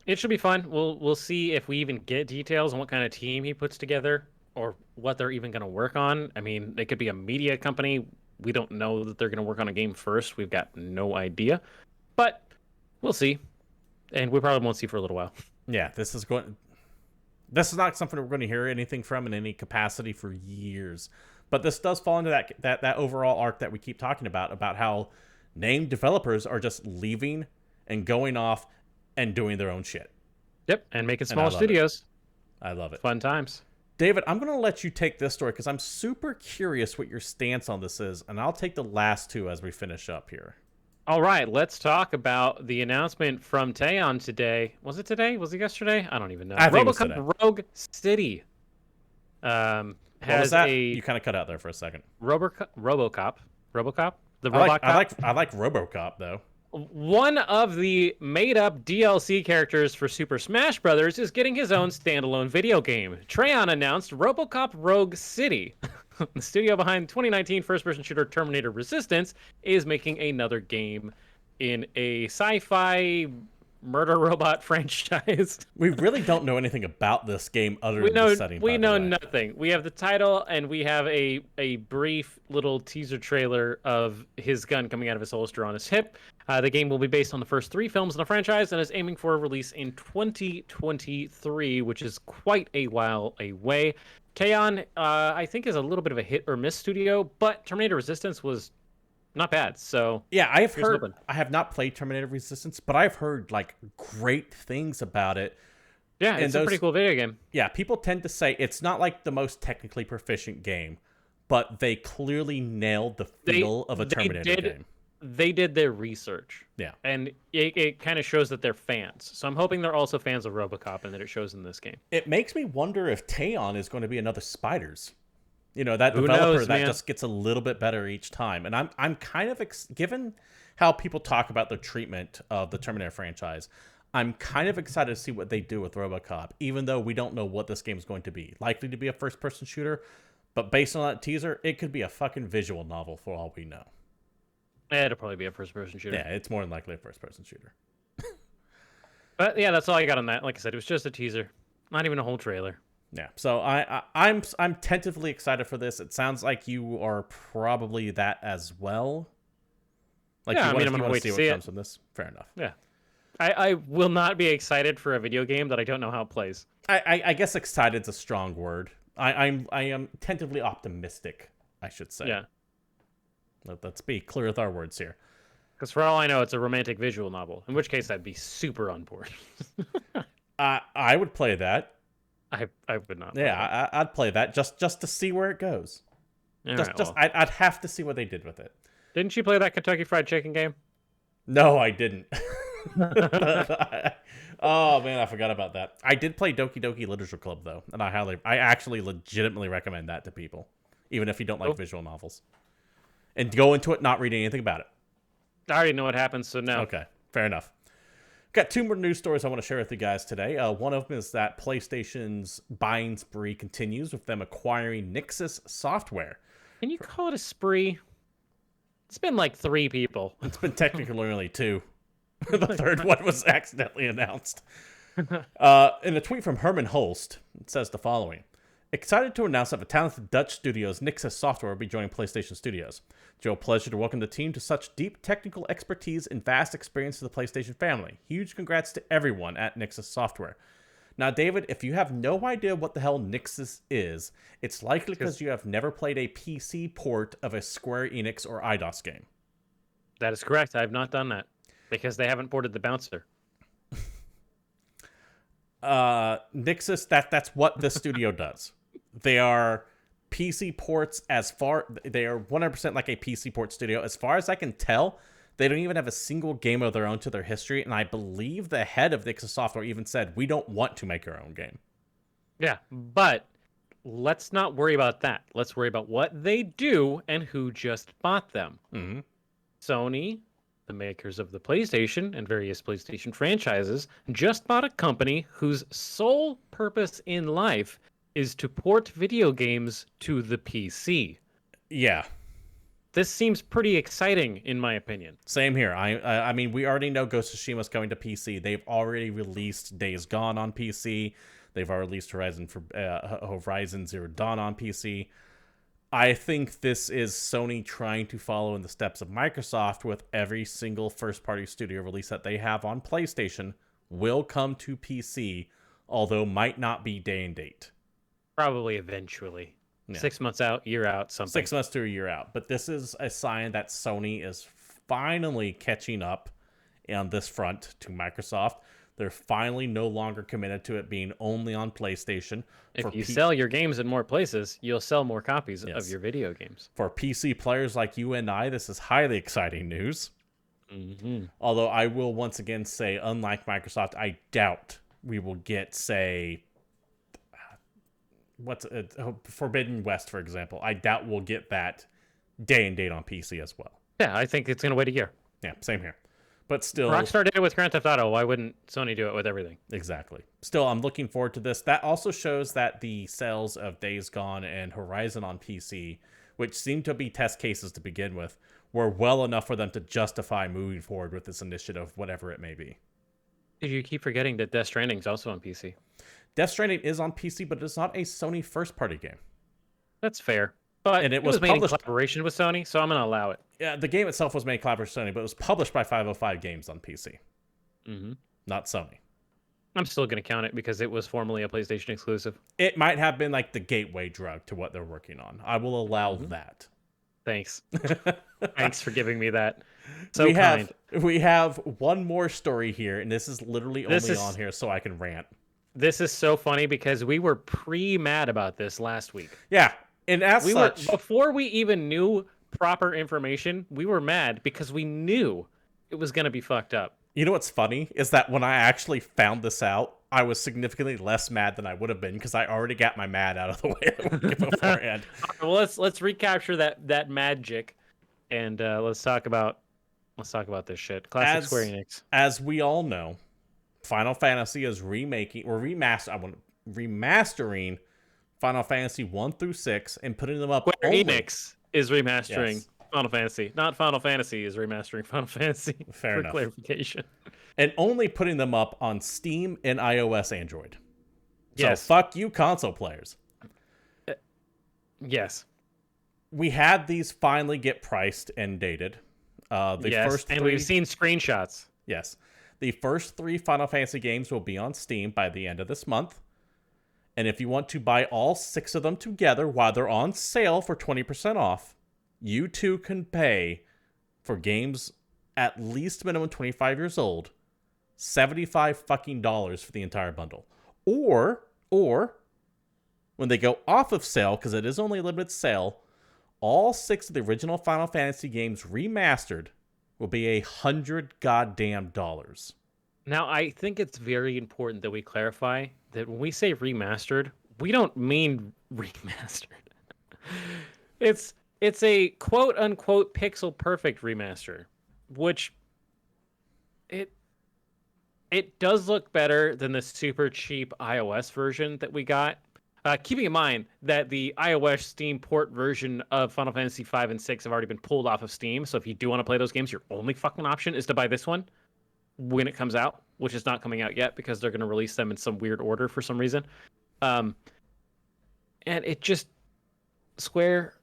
it should be fun. We'll see if we even get details on what kind of team he puts together or what they're even going to work on. I mean, it could be a media company. We don't know that they're going to work on a game first. We've got no idea, but we'll see, and we probably won't see for a little while. Yeah, this is not something we're going to hear anything from in any capacity for years. But this does fall into that overall arc that we keep talking about how named developers are just leaving and going off and doing their own shit. Yep, and making And small studios. I love it. Fun times. David, I'm going to let you take this story because I'm super curious what your stance on this is, and I'll take the last two as we finish up here. All right, let's talk about the announcement from Teon today. Was it today? Was it yesterday? I don't even know. I think it was RoboCop today. Rogue City What was has that? a You kind of cut out there for a second. RoboCop. The robot cop. I like RoboCop though. One of the made-up DLC characters for Super Smash Bros. Is getting his own standalone video game. Treon announced RoboCop Rogue City. The studio behind 2019 first-person shooter Terminator Resistance is making another game in a sci-fi murder robot franchise. We really don't know anything about this game other We than know the setting. we by the know way. nothing. We have the title and we have a brief little teaser trailer of his gun coming out of his holster on his hip. The game will be based on the first 3 films in the franchise and is aiming for a release in 2023, which is quite a while away. Teon, I think, is a little bit of a hit or miss studio, but Terminator Resistance was not bad. So Yeah, I have here's heard. hoping. I have not played Terminator Resistance, but I've heard like great things about it. Yeah, And it's a pretty cool video game. Yeah, people tend to say it's not like the most technically proficient game, but they clearly nailed the feel of a Terminator game. They did their research. Yeah. And it kind of shows that they're fans. So I'm hoping they're also fans of RoboCop and that it shows in this game. It makes me wonder if Teon is going to be another Spiders. You know, that Who developer knows, that man? just gets a little bit better each time. And I'm kind of given how people talk about the treatment of the Terminator franchise, I'm kind of excited to see what they do with RoboCop, even though we don't know what this game is going to be. Likely to be a first-person shooter, but based on that teaser, it could be a fucking visual novel for all we know. It'll probably be a first-person shooter. Yeah, it's more than likely a first-person shooter. But yeah, that's all I got on that. Like I said, it was just a teaser, not even a whole trailer. Yeah, so I'm tentatively excited for this. It sounds like you are probably that as well. Like, Yeah, you I mean, wanna- I'm gonna you wanna wait to what see it. comes from this. Fair enough. Yeah. I will not be excited for a video game that I don't know how it plays. I guess excited's a strong word. I am tentatively optimistic, I should say. Yeah. Let's be clear with our words here. Because for all I know, it's a romantic visual novel. In which case, I'd be super on board. I would play that. I would not. play Yeah, I'd play that just to see where it goes. that. Just Alright, well. I'd have to see what they did with it. Didn't you play that Kentucky Fried Chicken game? No, I didn't. Oh man, I forgot about that. I did play Doki Doki Literature Club though, and I actually legitimately recommend that to people, even if you don't like Cool. visual novels. And go into it not reading anything about it. I already know what happens, so no. Okay, fair enough. Got 2 more news stories I want to share with you guys today. One of them is that PlayStation's buying spree continues with them acquiring Nixxes Software. Can you call it a spree? It's been like 3 people. It's been technically only 2. The third one was accidentally announced. In a tweet from Herman Holst, it says the following. Excited to announce that the talented Dutch studios Nixxes Software will be joining PlayStation Studios. Joe, pleasure to welcome the team to such deep technical expertise and vast experience to the PlayStation family. Huge congrats to everyone at Nixxes Software. Now, David, if you have no idea what the hell Nixxes is, it's likely because you have never played a PC port of a Square Enix or IDOS game. That is correct. I have not done that because they haven't ported the Bouncer. Nixxes, that's what this studio does. They are PC ports they are 100% like a PC port studio. As far as I can tell, they don't even have a single game of their own to their history, and I believe the head of Nixxes Software even said, we don't want to make our own game. Yeah, but let's not worry about that. Let's worry about what they do and who just bought them. Mm-hmm. Sony, the makers of the PlayStation and various PlayStation franchises, just bought a company whose sole purpose in life is to port video games to the PC. Yeah. This seems pretty exciting, in my opinion. Same here. I mean, we already know Ghost of Tsushima's coming to PC. They've already released Days Gone on PC. They've already released Horizon Zero Dawn on PC. I think this is Sony trying to follow in the steps of Microsoft with every single first-party studio release that they have on PlayStation will come to PC, although might not be day and date. Probably eventually. Yeah. 6 months out, year out, something. 6 months to a year out. But this is a sign that Sony is finally catching up on this front to Microsoft. They're finally no longer committed to it being only on PlayStation. If you sell your games in more places, you'll sell more copies of your video games. For PC players like you and I, this is highly exciting news. Mm-hmm. Although I will once again say, unlike Microsoft, I doubt we will get, say, Forbidden West, for example. I doubt we'll get that day and date on PC as well. Yeah, I think it's going to wait a year. Yeah, same here. But still, Rockstar did it with Grand Theft Auto. Why wouldn't Sony do it with everything? Exactly. Still, I'm looking forward to this. That also shows that the sales of Days Gone and Horizon on PC, which seemed to be test cases to begin with, were well enough for them to justify moving forward with this initiative, whatever it may be. Did you keep forgetting that Death Stranding is also on PC? Death Stranding is on PC, but it's not a Sony first-party game. That's fair. But it was made in collaboration with Sony, so I'm going to allow it. Yeah, the game itself was made in collaboration with Sony, but it was published by 505 Games on PC. Mm-hmm. Not Sony. I'm still going to count it because it was formerly a PlayStation exclusive. It might have been like the gateway drug to what they're working on. I will allow that. Thanks. Thanks for giving me that. So we have one more story here, and this is literally only on here so I can rant. This is so funny because we were pre-mad about this last week. Yeah. And as such, before we even knew proper information, we were mad because we knew it was going to be fucked up. You know what's funny is that when I actually found this out, I was significantly less mad than I would have been because I already got my mad out of the way beforehand. Well, let's recapture that magic, and let's talk about this shit. Classic Square Enix. As we all know, Final Fantasy is remastering Final Fantasy 1 through 6 and putting them up. Square Enix is remastering Final Fantasy, not Final Fantasy is remastering Final Fantasy. Fair enough. Clarification. And only putting them up on Steam and iOS Android. Yes. So fuck you, console players. Yes. We had these finally get priced and dated. We've seen screenshots. Yes. The first 3 Final Fantasy games will be on Steam by the end of this month. And if you want to buy all 6 of them together while they're on sale for 20% off, you too can pay for games at least minimum 25 years old, $75 fucking dollars for the entire bundle. Or when they go off of sale, because it is only a limited sale, all 6 of the original Final Fantasy games remastered will be $100 goddamn dollars. Now, I think it's very important that we clarify that when we say remastered, we don't mean remastered. It's a quote unquote pixel perfect remaster, which it does look better than the super cheap iOS version that we got. Keeping in mind that the iOS Steam port version of Final Fantasy 5 and 6 have already been pulled off of Steam, so if you do want to play those games, your only fucking option is to buy this one. when it comes out, which is not coming out yet because they're going to release them in some weird order for some reason. And it just, Square,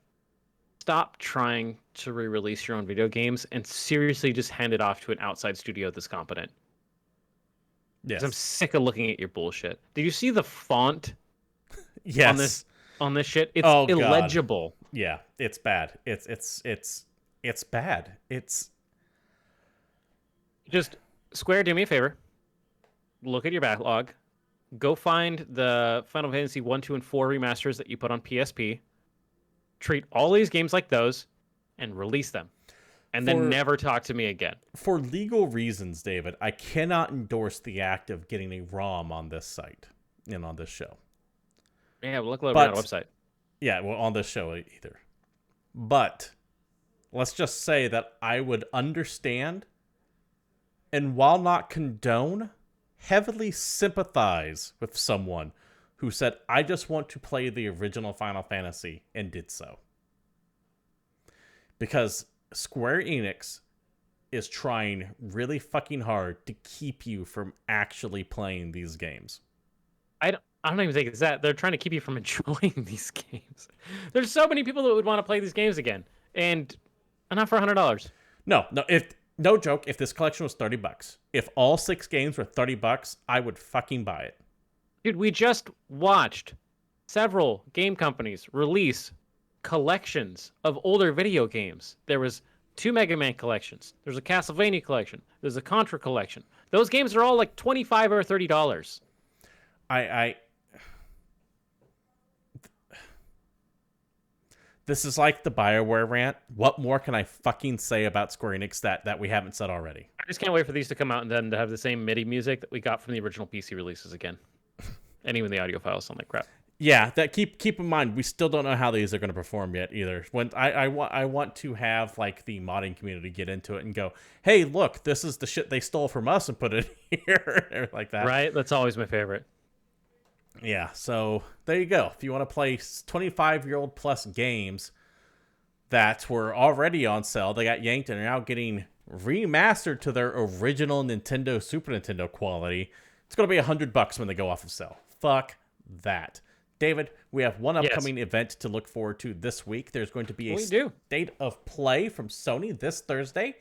stop trying to re-release your own video games and seriously just hand it off to an outside studio that's competent. Yes. I'm sick of looking at your bullshit. Did you see the font Yes. on this shit? It's Oh, God. illegible. Yeah, it's bad. It's bad. It's just, Square, do me a favor. Look at your backlog. Go find the Final Fantasy 1, 2, and 4 remasters that you put on PSP. Treat all these games like those and release them. And then never talk to me again. For legal reasons, David, I cannot endorse the act of getting a ROM on this site and on this show. Yeah, well, luckily we're on a website. Yeah, well, on this show either. But let's just say that I would understand, and while not condone, heavily sympathize with someone who said, I just want to play the original Final Fantasy, and did so. Because Square Enix is trying really fucking hard to keep you from actually playing these games. I don't even think it's that. They're trying to keep you from enjoying these games. There's so many people that would want to play these games again, and not for $100. No joke, if this collection was $30, if all 6 games were $30, I would fucking buy it. Dude, we just watched several game companies release collections of older video games. There was 2 Mega Man collections. There's a Castlevania collection. There's a Contra collection. Those games are all like $25 or $30. This is like the BioWare rant. What more can I fucking say about Square Enix that we haven't said already? I just can't wait for these to come out and then to have the same MIDI music that we got from the original PC releases again. And even the audio files sound like crap. Yeah, that keep in mind, we still don't know how these are going to perform yet either. When I want to have like the modding community get into it and go, hey, look, this is the shit they stole from us and put it here, like that. Right? That's always my favorite. Yeah, so there you go. If you want to play 25-year-old plus games that were already on sale, they got yanked and are now getting remastered to their original Nintendo, Super Nintendo quality. It's going to be $100 when they go off of sale. Fuck that. David, we have one upcoming event to look forward to this week. There's going to be a state of play from Sony this Thursday.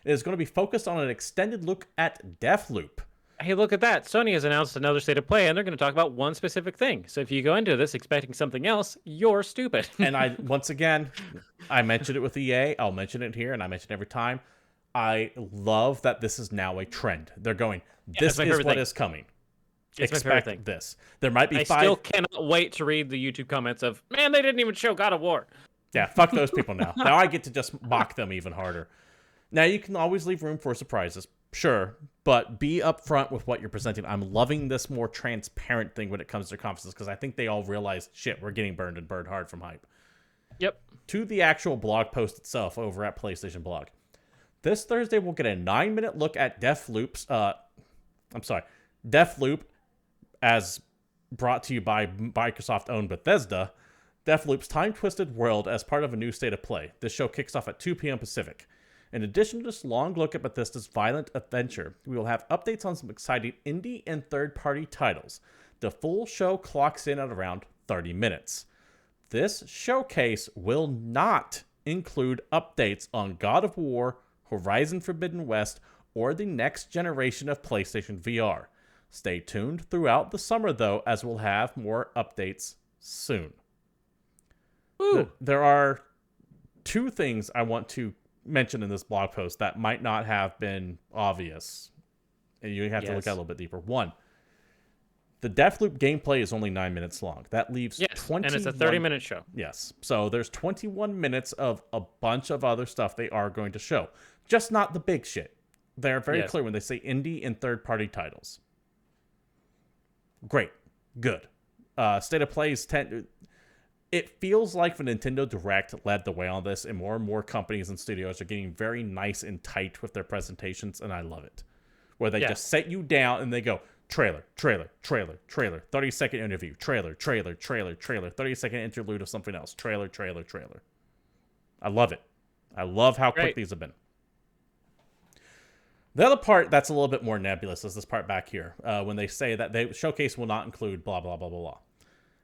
It is going to be focused on an extended look at Deathloop. Hey, look at that. Sony has announced another state of play, and they're going to talk about one specific thing. So if you go into this expecting something else, you're stupid. And once again, I mentioned it with EA. I'll mention it here, and I mention it every time. I love that this is now a trend. They're going, this is what is coming. It's Expect this. There might be 5... I still cannot wait to read the YouTube comments of, man, they didn't even show God of War. Yeah, fuck those people now. Now I get to just mock them even harder. Now you can always leave room for surprises. Sure, but be upfront with what you're presenting. I'm loving this more transparent thing when it comes to conferences because I think they all realize, shit, we're getting burned and burned hard from hype. Yep. To the actual blog post itself over at PlayStation Blog. This Thursday, we'll get a 9-minute look at Deathloop, as brought to you by Microsoft-owned Bethesda. Deathloop's time-twisted world as part of a new state of play. This show kicks off at 2 p.m. Pacific. In addition to this long look at Bethesda's violent adventure, we will have updates on some exciting indie and third-party titles. The full show clocks in at around 30 minutes. This showcase will not include updates on God of War, Horizon Forbidden West, or the next generation of PlayStation VR. Stay tuned throughout the summer, though, as we'll have more updates soon. There are 2 things I want to mention in this blog post that might not have been obvious. And you have to look at it a little bit deeper. 1, the Deathloop gameplay is only 9 minutes long. That leaves 21... and it's a 30-minute show. Yes. So there's 21 minutes of a bunch of other stuff they are going to show. Just not the big shit. They're very clear when they say indie and third-party titles. Great. Good. State of Play is... It feels like the Nintendo Direct led the way on this, and more companies and studios are getting very nice and tight with their presentations, and I love it. Where they just set you down and they go, trailer, 30-second interview, trailer, 30-second interlude of something else, trailer. I love it. I love how quick these have been. The other part that's a little bit more nebulous is this part back here, when they say that the showcase will not include blah, blah, blah, blah, blah.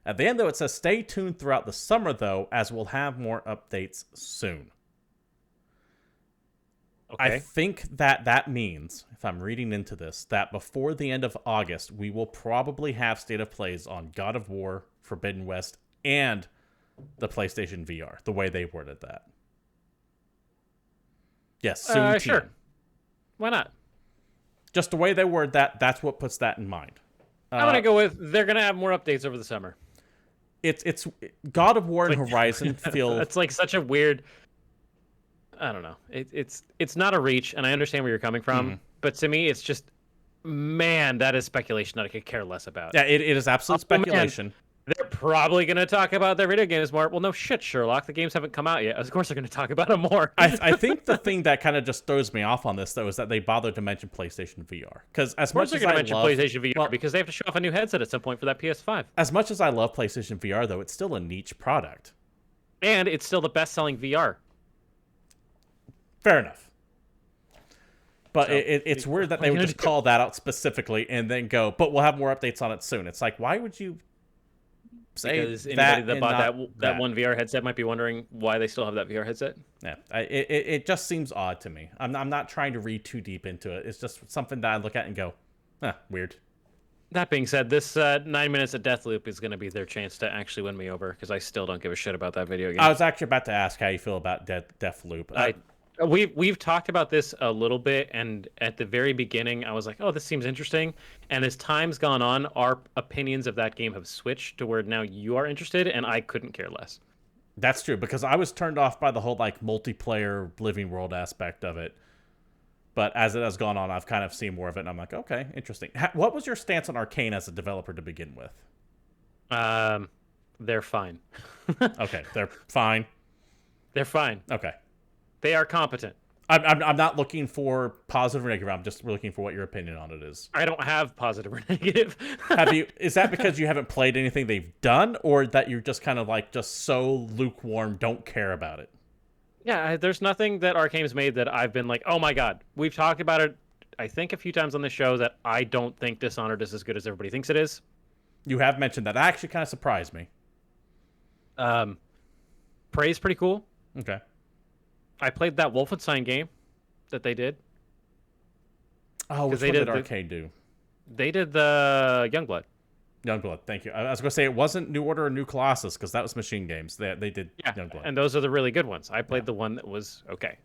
At the end, though, it says, stay tuned throughout the summer, though, as we'll have more updates soon. Okay. I think that means, if I'm reading into this, that before the end of August, we will probably have State of Plays on God of War, Forbidden West, and the PlayStation VR, the way they worded that. Yes, soon. Sure. Why not? Just the way they word that, that's what puts that in mind. I'm going to go with they're going to have more updates over the summer. It's God of War and Horizon feel... It's like such a weird... I don't know. It's not a reach, and I understand where you're coming from, but to me, it's just, man, that is speculation that I could care less about. Yeah, it is absolute speculation. Man. They're probably going to talk about their video games more. Well, no shit, Sherlock. The games haven't come out yet. Of course they're going to talk about them more. I think the thing that kind of just throws me off on this, though, is that they bothered to mention PlayStation VR. Because as much as I love... PlayStation VR because they have to show off a new headset at some point for that PS5. As much as I love PlayStation VR, though, it's still a niche product. And it's still the best-selling VR. Fair enough. But so, it's weird that they would just call that out specifically and then go, but we'll have more updates on it soon. It's like, why would you... Because anybody that bought that one VR headset might be wondering why they still have that VR headset. Yeah, it just seems odd to me. I'm not trying to read too deep into it. It's just something that I look at and go, weird. That being said, this 9 minutes of Deathloop is going to be their chance to actually win me over because I still don't give a shit about that video game. I was actually about to ask how you feel about Deathloop. We've talked about this a little bit, and at the very beginning, I was like, "Oh, this seems interesting." And as time's gone on, our opinions of that game have switched to where now you are interested, and I couldn't care less. That's true because I was turned off by the whole like multiplayer living world aspect of it. But as it has gone on, I've kind of seen more of it, and I'm like, okay, interesting. What was your stance on Arcane as a developer to begin with? They're fine. Okay, they're fine. They're fine. Okay. They are competent. I'm not looking for positive or negative. I'm just looking for what your opinion on it is. I don't have positive or negative. Is that because you haven't played anything they've done, or that you're just kind of like just so lukewarm, don't care about it? Yeah, there's nothing that Arcane's made that I've been like, oh my god. We've talked about it, I think, a few times on the show that I don't think Dishonored is as good as everybody thinks it is. You have mentioned that. That actually kind of surprised me. Prey's pretty cool. Okay. I played that Wolfenstein game that they did. Oh, which one did Arcane do? They did the Youngblood. Youngblood, thank you. I was going to say it wasn't New Order or New Colossus because that was Machine Games. They did Youngblood. And those are the really good ones. I played the one that was okay.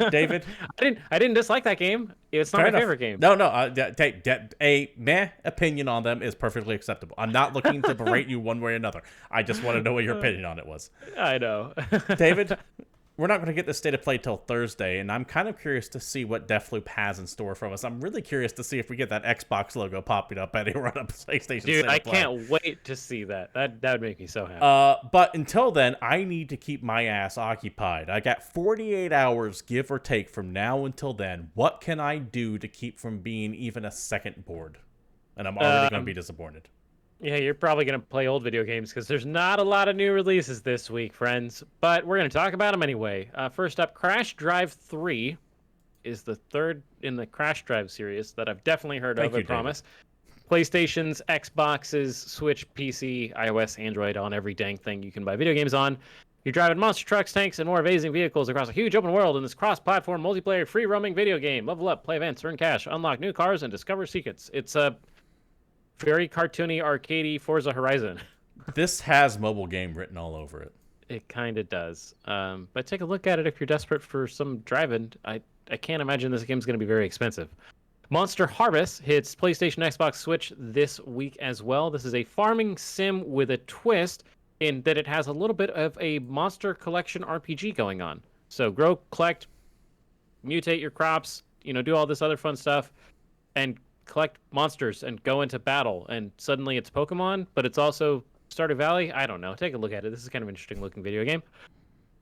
David? I didn't dislike that game. It's not my favorite game. No. A meh opinion on them is perfectly acceptable. I'm not looking to berate you one way or another. I just want to know what your opinion on it was. I know. David, we're not going to get this state of play till Thursday, and I'm kind of curious to see what Deathloop has in store from us. I'm really curious to see if we get that Xbox logo popping up anywhere on a PlayStation. Dude, I can't wait to see that. That would make me so happy. But until then, I need to keep my ass occupied. I got 48 hours, give or take, from now until then. What can I do to keep from being even a second bored? And I'm already going to be disappointed. Yeah, you're probably going to play old video games because there's not a lot of new releases this week, friends. But we're going to talk about them anyway. First up, Crash Drive 3 is the third in the Crash Drive series that I've definitely heard of, I promise. PlayStations, Xboxes, Switch, PC, iOS, Android, on every dang thing you can buy video games on. You're driving monster trucks, tanks, and more amazing vehicles across a huge open world in this cross-platform, multiplayer, free-roaming video game. Level up, play events, earn cash, unlock new cars, and discover secrets. It's a very cartoony, arcadey Forza Horizon. This has mobile game written all over it. It kind of does. But take a look at it if you're desperate for some driving. I can't imagine this game's going to be very expensive. Monster Harvest hits PlayStation, Xbox, Switch this week as well. This is a farming sim with a twist in that it has a little bit of a monster collection RPG going on. So grow, collect, mutate your crops, do all this other fun stuff, and collect monsters and go into battle, and suddenly it's Pokemon, but it's also Stardew Valley. I don't know. Take a look at it. This is kind of an interesting looking video game.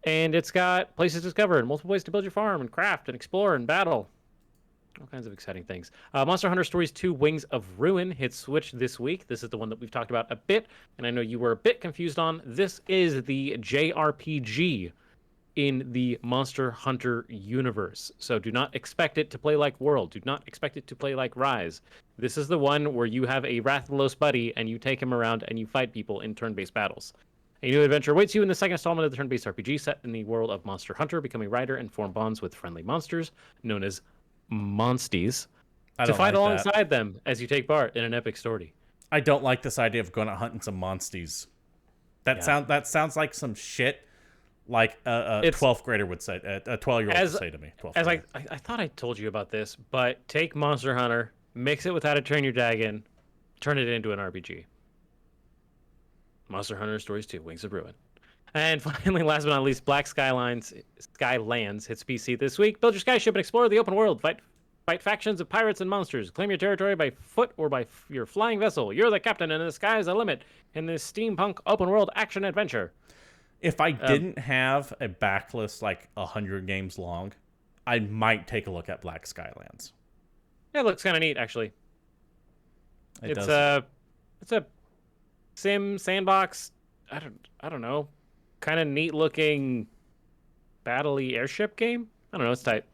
And it's got places to discover and multiple ways to build your farm and craft and explore and battle. All kinds of exciting things. Monster Hunter Stories 2 Wings of Ruin hits Switch this week. This is the one that we've talked about a bit, and I know you were a bit confused on. This is the JRPG in the Monster Hunter universe. So do not expect it to play like World. Do not expect it to play like Rise. This is the one where you have a Rathalos buddy and you take him around and you fight people in turn-based battles. A new adventure awaits you in the second installment of the turn-based RPG set in the world of Monster Hunter. Become a rider and form bonds with friendly monsters known as Monsties to fight alongside them as you take part in an epic story. I don't like this idea of going out hunting some Monsties. That sounds like some shit like a 12th grader would say, a 12-year-old would say to me. I thought I told you about this, but take Monster Hunter, mix it with How to Train Your Dragon, turn it into an RPG. Monster Hunter Stories 2, Wings of Ruin. And finally, last but not least, Black Skylands hits PC this week. Build your skyship and explore the open world. Fight factions of pirates and monsters. Claim your territory by foot or by your flying vessel. You're the captain, and the sky is the limit in this steampunk open world action adventure. If I didn't have a backlist like 100 games long, I might take a look at Black Skylands. Yeah, it looks kind of neat, actually. It's a sim sandbox. I don't know, kind of neat looking battle-y airship game. I don't know, it's tight.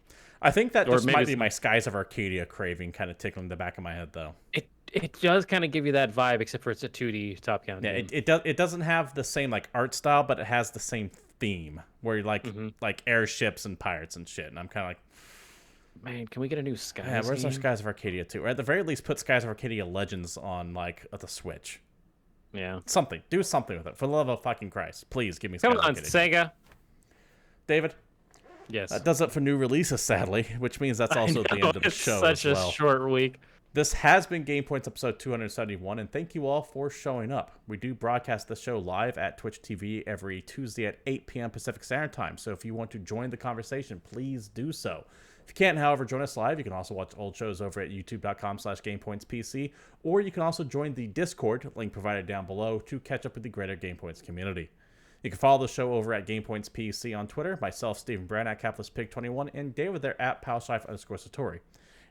I think that just might be my Skies of Arcadia craving kind of tickling the back of my head, though. It does kind of give you that vibe, except for it's a 2D top-down game. It doesn't have the same like art style, but it has the same theme where you're like airships and pirates and shit. And I'm kind of like, man, can we get a new Skies? Yeah, where's game? our Skies of Arcadia 2? Or at the very least, put Skies of Arcadia Legends on like the Switch. Yeah, do something with it for the love of fucking Christ. Please give me. Come on, Sega. David. Yes. That does it for new releases, sadly, which means that's also the end of the show. It's such a short week. This has been GamePoints episode 271, and thank you all for showing up. We do broadcast the show live at Twitch TV every Tuesday at 8 p.m. Pacific Standard Time, so if you want to join the conversation, please do so. If you can't, however, join us live, you can also watch old shows over at youtube.com/GamePointsPC, or you can also join the Discord, link provided down below, to catch up with the greater GamePoints community. You can follow the show over at GamePoints PC on Twitter, myself, Stephen Brown, at CapitalistPig21, and David there at PalShife_Satori.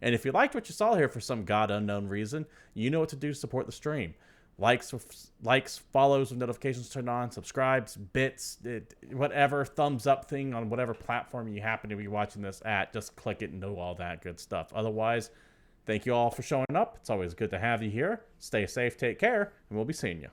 And if you liked what you saw here for some god unknown reason, you know what to do to support the stream. Likes, follows with notifications turned on, subscribes, bits, whatever, thumbs up thing on whatever platform you happen to be watching this at. Just click it and know all that good stuff. Otherwise, thank you all for showing up. It's always good to have you here. Stay safe, take care, and we'll be seeing you.